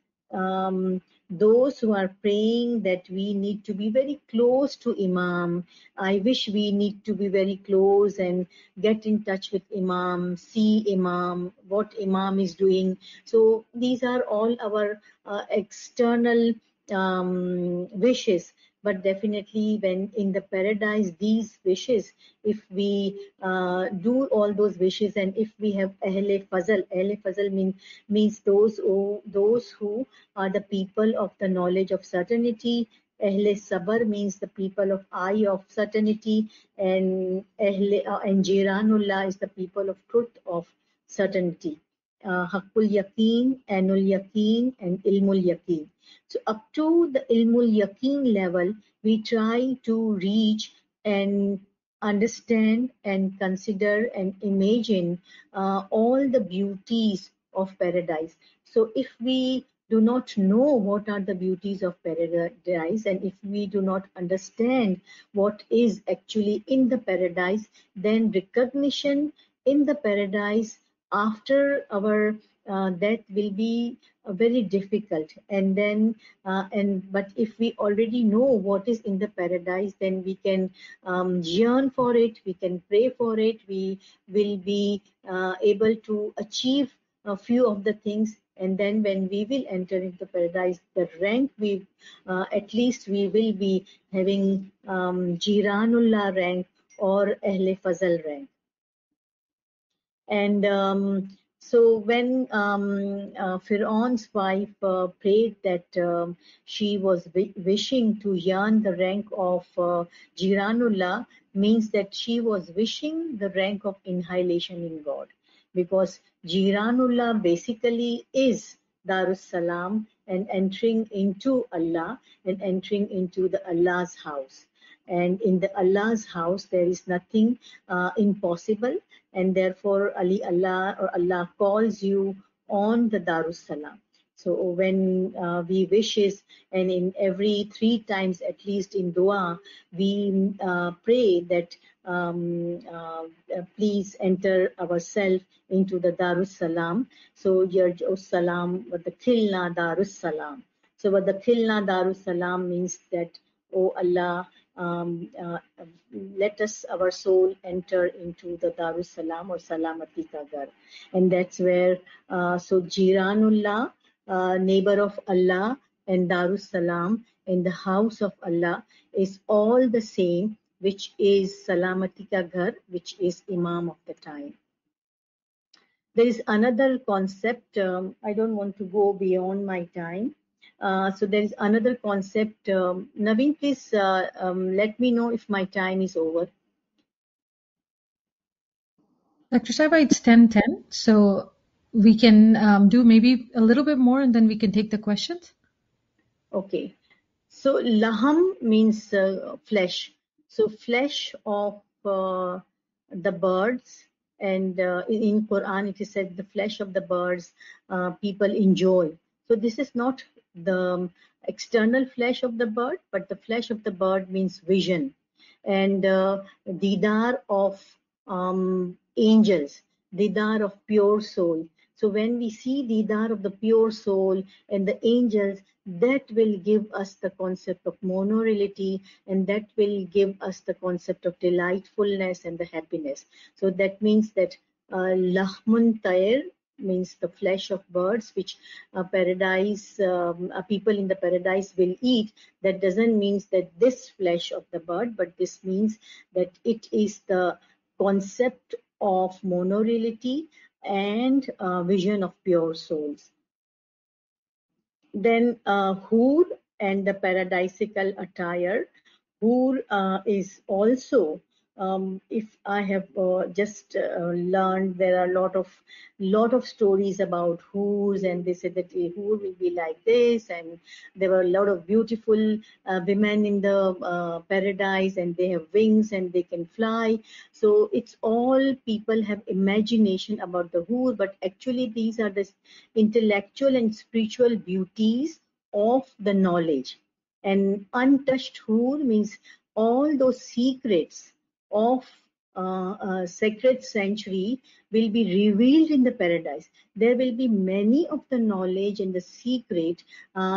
those who are praying that we need to be very close to Imam. I wish we need to be very close and get in touch with Imam, see Imam, what Imam is doing. So these are all our external wishes. but definitely when in the paradise, these wishes, if we do all those wishes, and if we have Ahle Fazal means those who are the people of the knowledge of certainty. Ahle Sabr means the people of eye of certainty, and and Jiranullah is the people of truth of certainty. Haqqul Yaqeen, Ainul Yaqeen, and Ilmul Yaqeen. So up to the Ilmul Yaqeen level, we try to reach and understand and consider and imagine all the beauties of paradise. So if we do not know what are the beauties of paradise, and if we do not understand what is actually in the paradise, then recognition in the paradise after our death will be very difficult. And then but if we already know what is in the paradise, then we can yearn for it, we can pray for it, we will be able to achieve a few of the things. And then when we will enter into paradise, the rank we at least we will be having Jiranullah rank or Ahle Fazal rank. And so when Fir'aun's wife prayed that she was wishing to yearn the rank of Jiranullah, means that she was wishing the rank of inhalation in God. Because Jiranullah basically is Darus Salam, and entering into Allah and entering into the Allah's house. And in the Allah's house, there is nothing impossible, and therefore Allah calls you on the Darus Salam. So when we wishes, and in every 3 times at least in dua, we pray that please enter ourselves into the Darus Salam. So Yarj'u Salam wa Dakhilna Darus Salam. So what Dakhilna Darus Salam means that, oh Allah, let us, our soul, enter into the Darus Salam or Salamati ka Ghar. And that's where, so Jiranullah, neighbor of Allah, and Darus Salam, in the house of Allah, is all the same, which is Salamati ka Ghar, which is Imam of the time. There is another concept, I don't want to go beyond my time. So there is another concept. Naveen, please let me know if my time is over. Dr. Saiba, it's 10:10, so we can do maybe a little bit more and then we can take the questions. Okay. So laham means flesh. So flesh of the birds, and in Quran it is said the flesh of the birds people enjoy. So this is not the external flesh of the bird, but the flesh of the bird means vision. And didar of angels, didar of pure soul. So when we see didar of the pure soul and the angels, that will give us the concept of monorality, and that will give us the concept of delightfulness and the happiness. So that means that lahmun tayr means the flesh of birds, which paradise people in the paradise will eat. That doesn't mean that this flesh of the bird, but this means that it is the concept of monorality and vision of pure souls. Then Hur and the paradisical attire. Hur is also, if I have just learned, there are a lot of stories about Hurs, and they said that a Hur will be like this, and there were a lot of beautiful women in the paradise, and they have wings and they can fly. So it's all people have imagination about the Hur, but actually these are the intellectual and spiritual beauties of the knowledge. And untouched Hur means all those secrets of sacred sanctuary will be revealed in the paradise. There will be many of the knowledge and the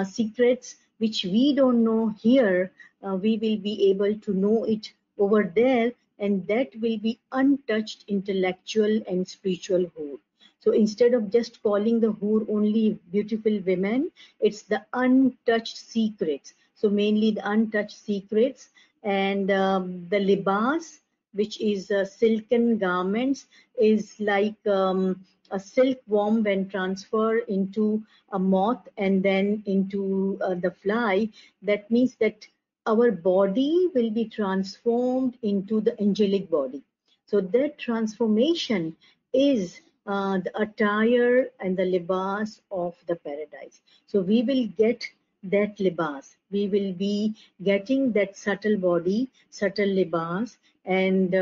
secrets which we don't know here. We will be able to know it over there, and that will be untouched intellectual and spiritual Hur. So instead of just calling the Hur only beautiful women, it's the untouched secrets. So mainly the untouched secrets, and the libas, which is silken garments, is like a silkworm when transferred into a moth and then into the fly. That means that our body will be transformed into the angelic body. So that transformation is the attire and the libas of the paradise. So we will get that libas. We will be getting that subtle body, subtle libas, and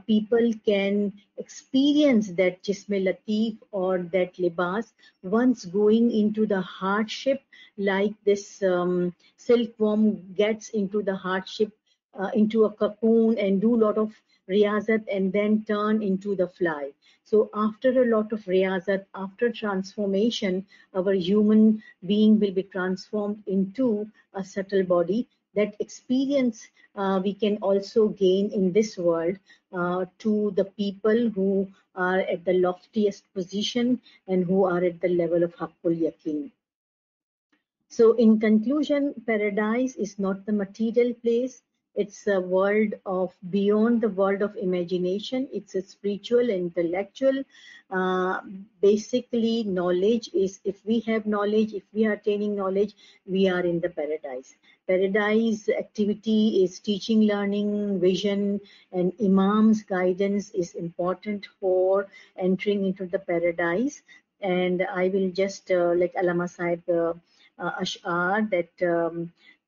people can experience that jisme latif or that libas once going into the hardship, like this silkworm gets into the hardship, into a cocoon and do a lot of riyazat and then turn into the fly. So after a lot of riyazat, after transformation, our human being will be transformed into a subtle body. That experience we can also gain in this world to the people who are at the loftiest position and who are at the level of Haqqul Yaqeen. So in conclusion, paradise is not the material place. It's a world of beyond the world of imagination. It's a spiritual, intellectual. Basically, knowledge is, if we have knowledge, if we are attaining knowledge, we are in the paradise. Paradise activity is teaching, learning, vision, and Imam's guidance is important for entering into the paradise. And I will just, like Allama Sahib, अशआर that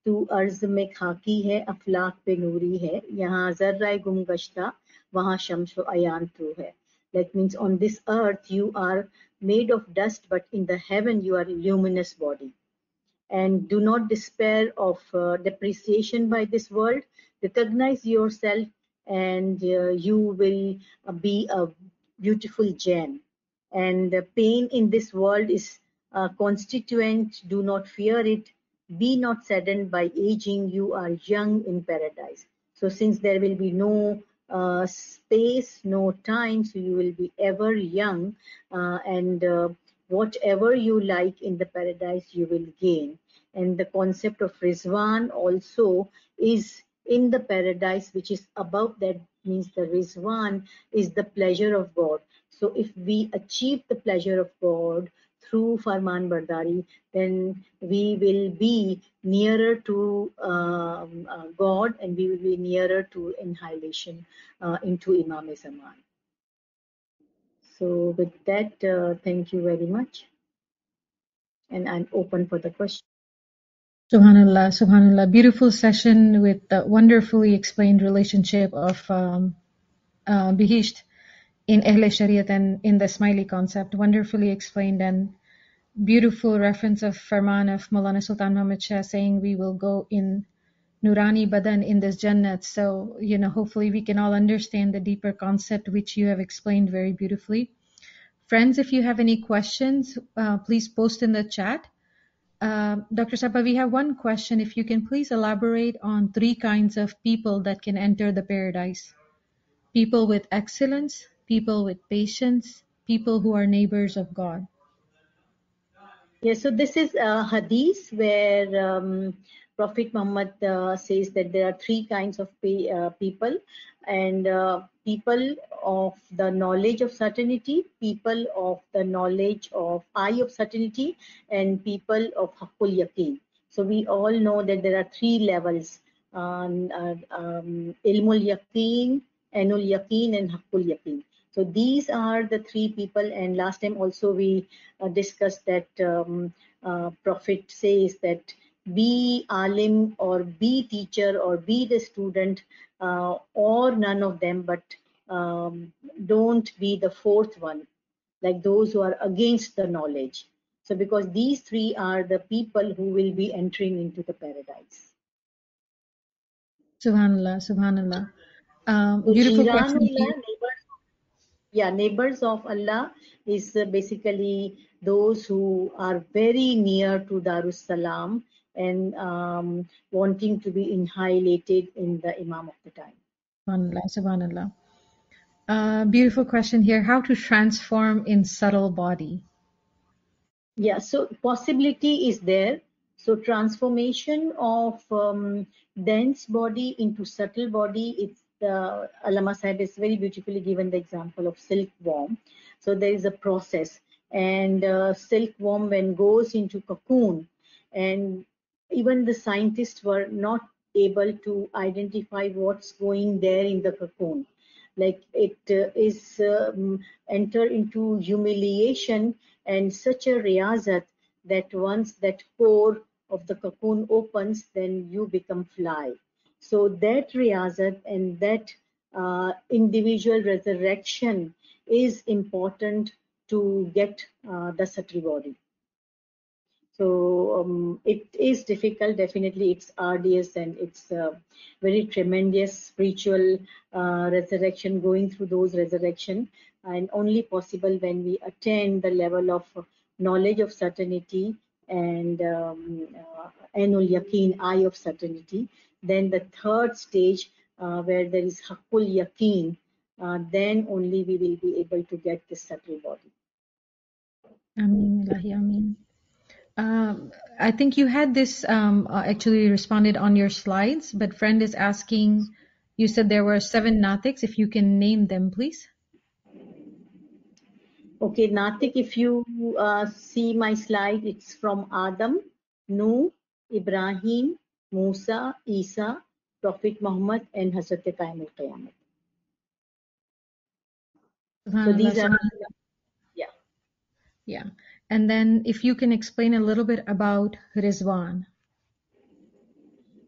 तू अर्ज में खाकी है अफलाक पे नूरी है यहाँ जर्रा गुम गश्ता वहाँ शम्स अयान तू है. That means on this earth you are made of dust, but in the heaven you are a luminous body. And do not despair of depreciation by this world. Recognize yourself and you will be a beautiful gem. And the pain in this world is constituent. Do not fear it. Be not saddened by aging. You are young in paradise. So since there will be no space, no time, so you will be ever young, and whatever you like in the paradise you will gain. And the concept of Rizwan also is in the paradise, which is above that, means the Rizwan is the pleasure of God. So if we achieve the pleasure of God through Farman Bardari, then we will be nearer to God, and we will be nearer to annihilation into Imam Zaman. So with that, thank you very much. And I'm open for the question. Subhanallah, Subhanallah. Beautiful session with the wonderfully explained relationship of Bihisht in Ahle Shariat and in the Ismaili concept. Wonderfully explained, and beautiful reference of Farman of Maulana Sultan Muhammad Shah saying we will go in Nurani Badan in this Jannat. So, hopefully we can all understand the deeper concept which you have explained very beautifully. Friends, if you have any questions, please post in the chat. Dr. Sapa, we have one question. If you can please elaborate on 3 kinds of people that can enter the paradise. People with excellence, people with patience, people who are neighbors of God. Yes, so this is a hadith where Prophet Muhammad says that there are 3 kinds of people, and people of the knowledge of certainty, people of the knowledge of eye of certainty, and people of Haqqul Yaqeen. So we all know that there are 3 levels, Ilmul Yaqeen, Ainul Yaqeen, and Haqqul Yaqeen. So these are the 3 people, and last time also we discussed that Prophet says that be alim or be teacher or be the student or none of them, but don't be the 4th one, like those who are against the knowledge. So because these 3 are the people who will be entering into the paradise. Subhanallah, Subhanallah. Beautiful question. Neighbors of Allah is basically those who are very near to Darus Salam and wanting to be annihilated in the Imam of the time. Subhanallah, Subhanallah. Beautiful question here. How to transform in subtle body? Yeah, so possibility is there. So transformation of dense body into subtle body, it's Allama Sahib has very beautifully given the example of silkworm. So there is a process, and silkworm when goes into cocoon, and even the scientists were not able to identify what's going there in the cocoon. Like it is enter into humiliation and such a riyazat that once that core of the cocoon opens, then you become fly. So that riyazat and that individual resurrection is important to get the subtle body. So it is difficult, definitely it's arduous, and it's very tremendous spiritual resurrection, going through those resurrection, and only possible when we attain the level of knowledge of certainty and ainul yaqeen, eye of certainty. Then the third stage where there is haqqul yaqeen, then only we will be able to get this subtle body. Ameen, Ilahi, Ameen. I think you had this actually responded on your slides, but friend is asking, you said there were 7 natiks. If you can name them, please. Okay, Natik, if you see my slide, it's from Adam, Nuh, Ibrahim, Musa, Isa, Prophet Muhammad, and Hazrat Qaim al-Qiyamah. So Subhanallah, these are, subhanallah. yeah. Yeah. And then if you can explain a little bit about Rizwan.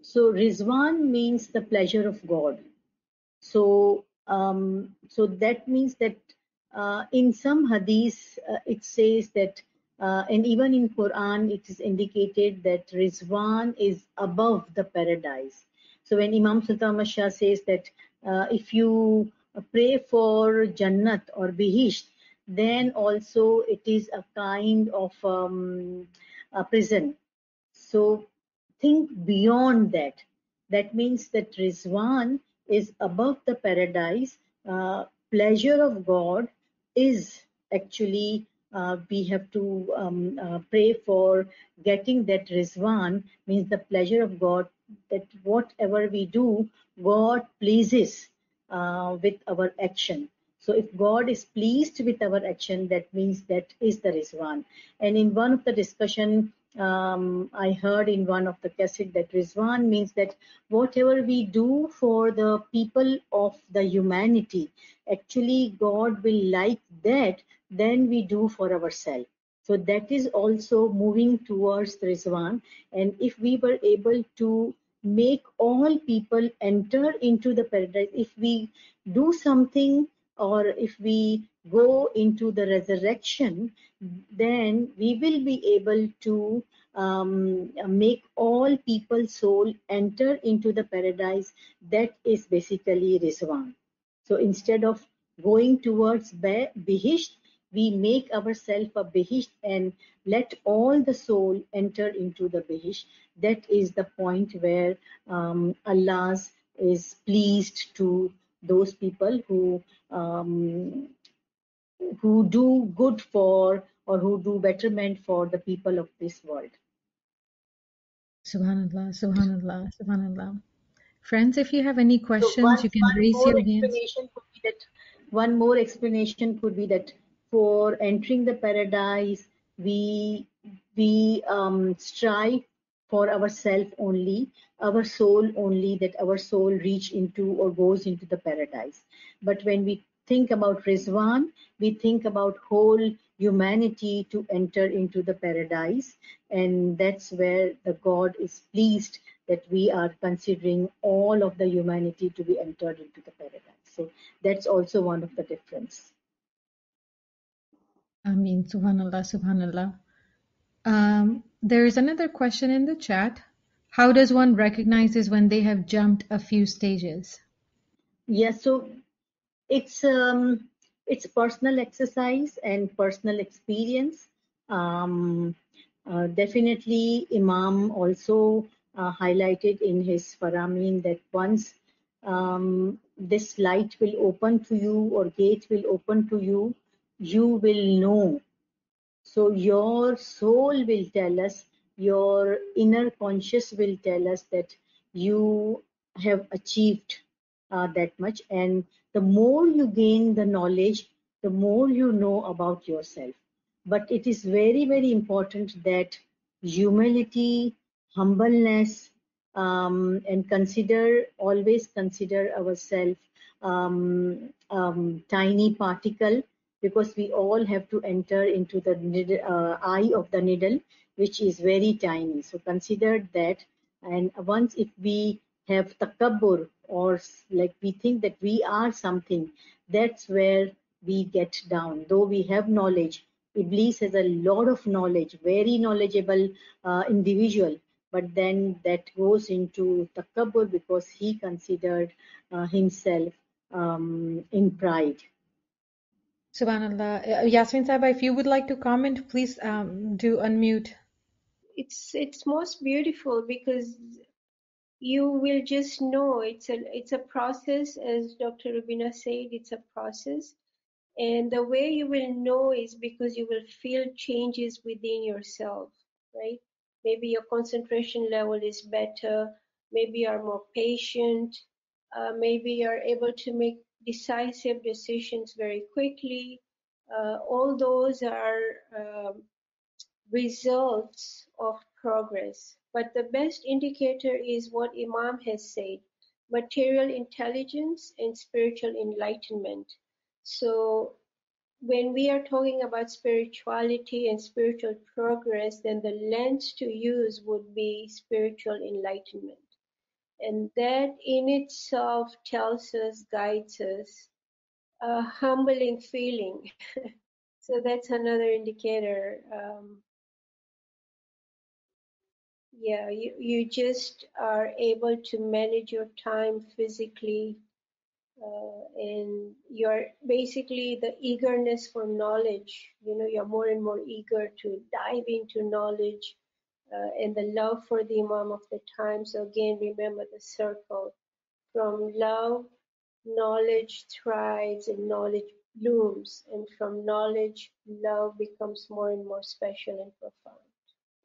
So Rizwan means the pleasure of God. So, so that means that in some hadith it says that, and even in Quran it is indicated that Rizwan is above the paradise. So when Imam Sultan Ahmad Shah says that if you pray for Jannat or Bihisht, then also it is a kind of a prison. So think beyond that. That means that Rizwan is above the paradise. Pleasure of God is actually, we have to pray for getting that Rizwan, means the pleasure of God, that whatever we do, God pleases with our action. So if God is pleased with our action, that means that is the Rizwan. And in one of the discussion, I heard in one of the cassette that Rizwan means that whatever we do for the people of the humanity, actually God will like that, then we do for ourselves. So that is also moving towards the Rizwan. And if we were able to make all people enter into the paradise, if we do something or if we go into the resurrection, then we will be able to make all people's soul enter into the paradise. That is basically Rizwan. So instead of going towards Bihisht, we make ourselves a Bihisht and let all the soul enter into the Bihisht. That is the point where Allah is pleased to those people who do good for, or who do betterment for the people of this world. Subhanallah, subhanallah, subhanallah. Friends, if you have any So questions, you can raise your hands. one more explanation could be that for entering the paradise, we strive for ourselves only, our soul only, that our soul reach into or goes into the paradise. But when we think about Rizwan, we think about whole humanity to enter into the paradise, and that's where the God is pleased that we are considering all of the humanity to be entered into the paradise. So that's also one of the difference. Ameen, subhanallah, subhanallah. There is another question in the chat. How does one recognize when they have jumped a few stages? Yes, so it's personal exercise and personal experience. Definitely, Imam also highlighted in his Faramin that once this light will open to you or gate will open to you, you will know. So your soul will tell us, your inner conscious will tell us that you have achieved that much. And the more you gain the knowledge, the more you know about yourself. But it is very, very important that humility, humbleness, and always consider ourselves tiny particle, because we all have to enter into the eye of the needle, which is very tiny. So consider that. And once if we have takabbur, or like we think that we are something, that's where we get down. Though we have knowledge, Iblis has a lot of knowledge, very knowledgeable individual, but then that goes into takabbur because he considered himself in pride. Subhanallah. Yasmin Sahaba, if you would like to comment, please do unmute. It's most beautiful because you will just know it's a process, as Dr. Rubina said, it's a process. And the way you will know is because you will feel changes within yourself, right? Maybe your concentration level is better, maybe you're more patient, maybe you're able to make decisive decisions very quickly. All those are results of progress. But the best indicator is what Imam has said, material intelligence and spiritual enlightenment. So when we are talking about spirituality and spiritual progress, then the lens to use would be spiritual enlightenment. And that in itself tells us, guides us, a humbling feeling. So that's another indicator. Yeah, you just are able to manage your time physically, and you're basically the eagerness for knowledge. You know, you're more and more eager to dive into knowledge, and the love for the Imam of the time. So again, remember the circle. From love, knowledge thrives and knowledge blooms, and from knowledge, love becomes more and more special and profound.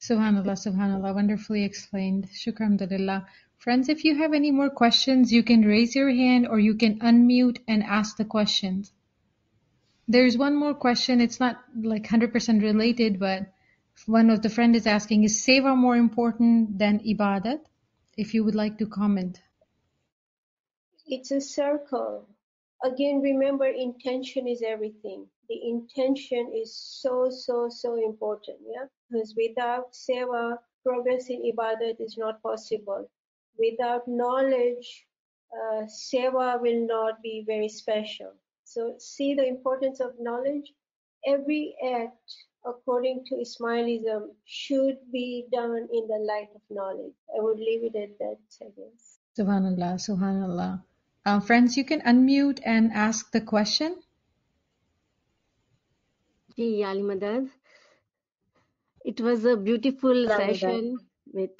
Subhanallah, Subhanallah, wonderfully explained. Shukran Alhamdulillah. Friends, if you have any more questions, you can raise your hand or you can unmute and ask the questions. There's one more question. It's not like 100% related, but one of the friend is asking, is seva more important than ibadat? If you would like to comment. It's a circle. Again, remember, intention is everything. The intention is so, so, so important, yeah? Because without seva, progress in ibadat is not possible. Without knowledge, seva will not be very special. So see the importance of knowledge. Every act, according to Ismailism, should be done in the light of knowledge. I would leave it at that, I guess. Subhanallah, Subhanallah. Friends, you can unmute and ask the question. Alimadad. It was a beautiful session with,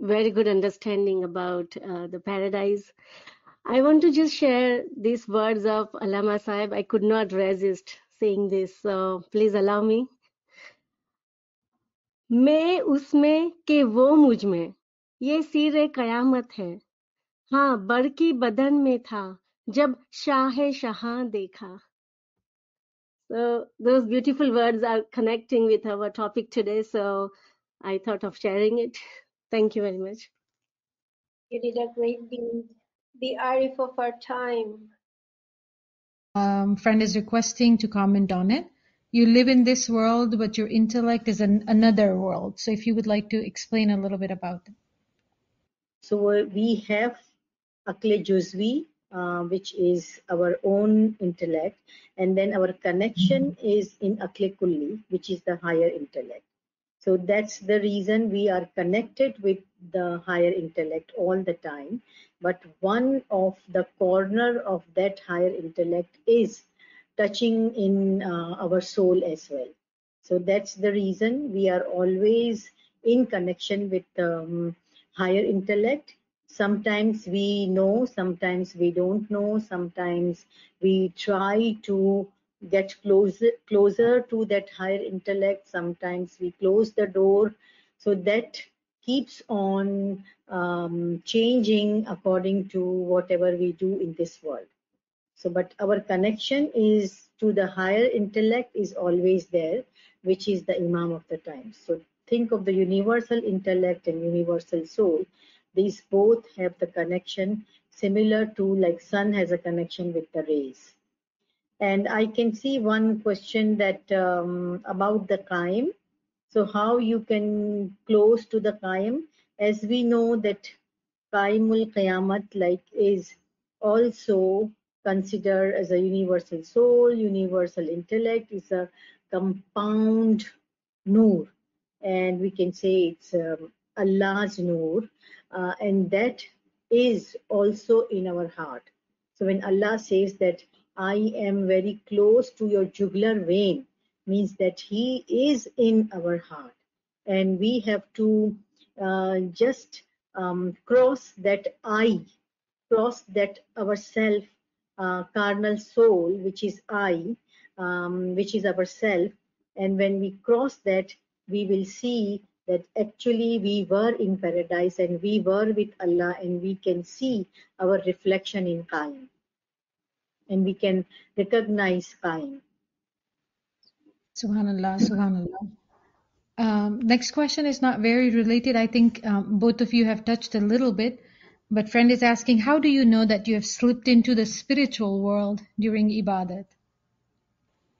very good understanding about the paradise. I want to just share these words of Allama Sahib. I could not resist saying this, so please allow me. मैं उसमें के वो मुझ में, ये सीरे कयामत है, हाँ बड़की बदन में था जब शाह शहां देखा. So those beautiful words are connecting with our topic today, so I thought of sharing it. Thank you very much. You did a great deed. The Arif of our time. Friend is requesting to comment on it. You live in this world, but your intellect is in another world. So if you would like to explain a little bit about it. So we have Akle Juzvi, which is our own intellect, and then our connection is in Akle Kulli, which is the higher intellect. So that's the reason we are connected with the higher intellect all the time. But one of the corner of that higher intellect is touching in our soul as well. So that's the reason we are always in connection with higher intellect. Sometimes we know, sometimes we don't know, sometimes we try to get closer to that higher intellect, sometimes we close the door. So that keeps on changing according to whatever we do in this world. So, but our connection is to the higher intellect is always there, which is the Imam of the times. So think of the universal intellect and universal soul. These both have the connection similar to like sun has a connection with the rays. And I can see one question that about the Qaim. So how you can close to the Qaim, as we know that Qaimul Qayamat like is also considered as a universal soul, universal intellect, is a compound Noor, and we can say it's Allah's Noor, and that is also in our heart. So when Allah says that I am very close to your jugular vein, means that He is in our heart, and we have to just cross that cross that ourself, carnal soul, which is which is ourself, and when we cross that, we will see that actually we were in paradise and we were with Allah, and we can see our reflection in Qaim, and we can recognize Qaim. Subhanallah, subhanallah. Next question is not very related. I think both of you have touched a little bit, but friend is asking, how do you know that you have slipped into the spiritual world during ibadat?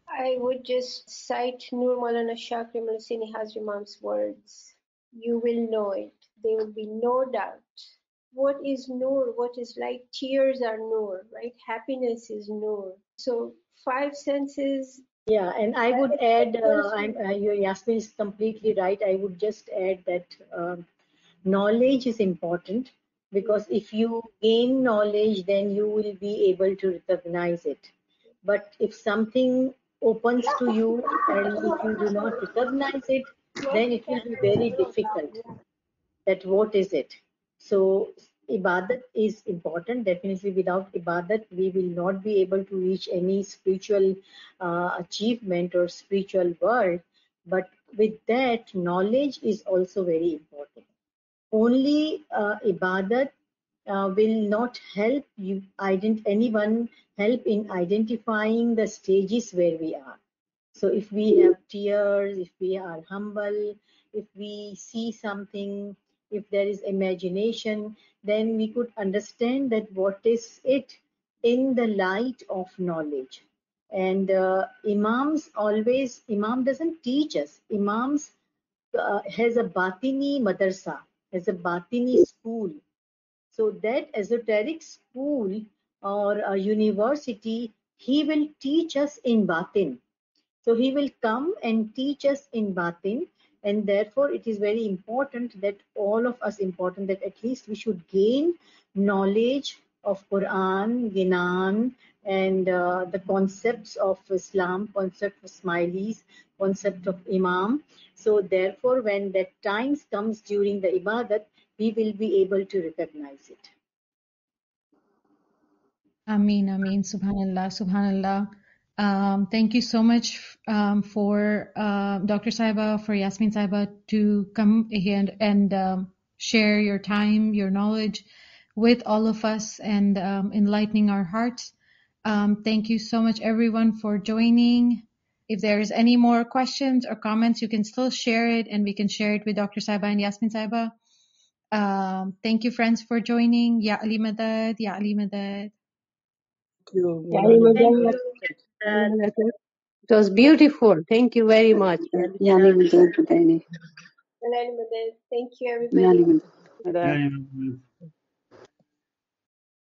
I would just cite Nur Maulana Shah Karim al-Hussaini Hazrat Imam's words. You will know it. There will be no doubt. What is Nur? What is light? Tears are Nur, right? Happiness is Nur. So 5 senses. Yeah, and I would add, Yasmin is completely right. I would just add that knowledge is important, because if you gain knowledge, then you will be able to recognize it. But if something opens to you and if you do not recognize it, then it will be very difficult. That what is it? So ibadat is important. Definitely without ibadat, we will not be able to reach any spiritual achievement or spiritual world. But with that, knowledge is also very important. Only ibadat will not help you anyone help in identifying the stages where we are. So if we have tears, if we are humble, if we see something, if there is imagination, then we could understand that what is it in the light of knowledge. And Imam doesn't teach us. Imams has a batini madrasa, has a batini school. So that esoteric school or a university, he will teach us in batin. So he will come and teach us in batin, and therefore it is very important that all of us that at least we should gain knowledge of Quran, Ginan, and the concepts of Islam, concept of Ismailis, concept of Imam. So therefore when that time comes during the ibadat, we will be able to recognize it. Ameen, Ameen, Subhanallah, Subhanallah. Thank you so much for Dr. Saiba, for Yasmin Saiba to come here and share your time, your knowledge with all of us and enlightening our hearts. Thank you so much, everyone, for joining. If there's any more questions or comments, you can still share it and we can share it with Dr. Saiba and Yasmin Saiba. Thank you, friends, for joining. Ya Ali Madad, Ya Ali Madad. Thank you. It was beautiful. Thank you very much. Thank you, everybody.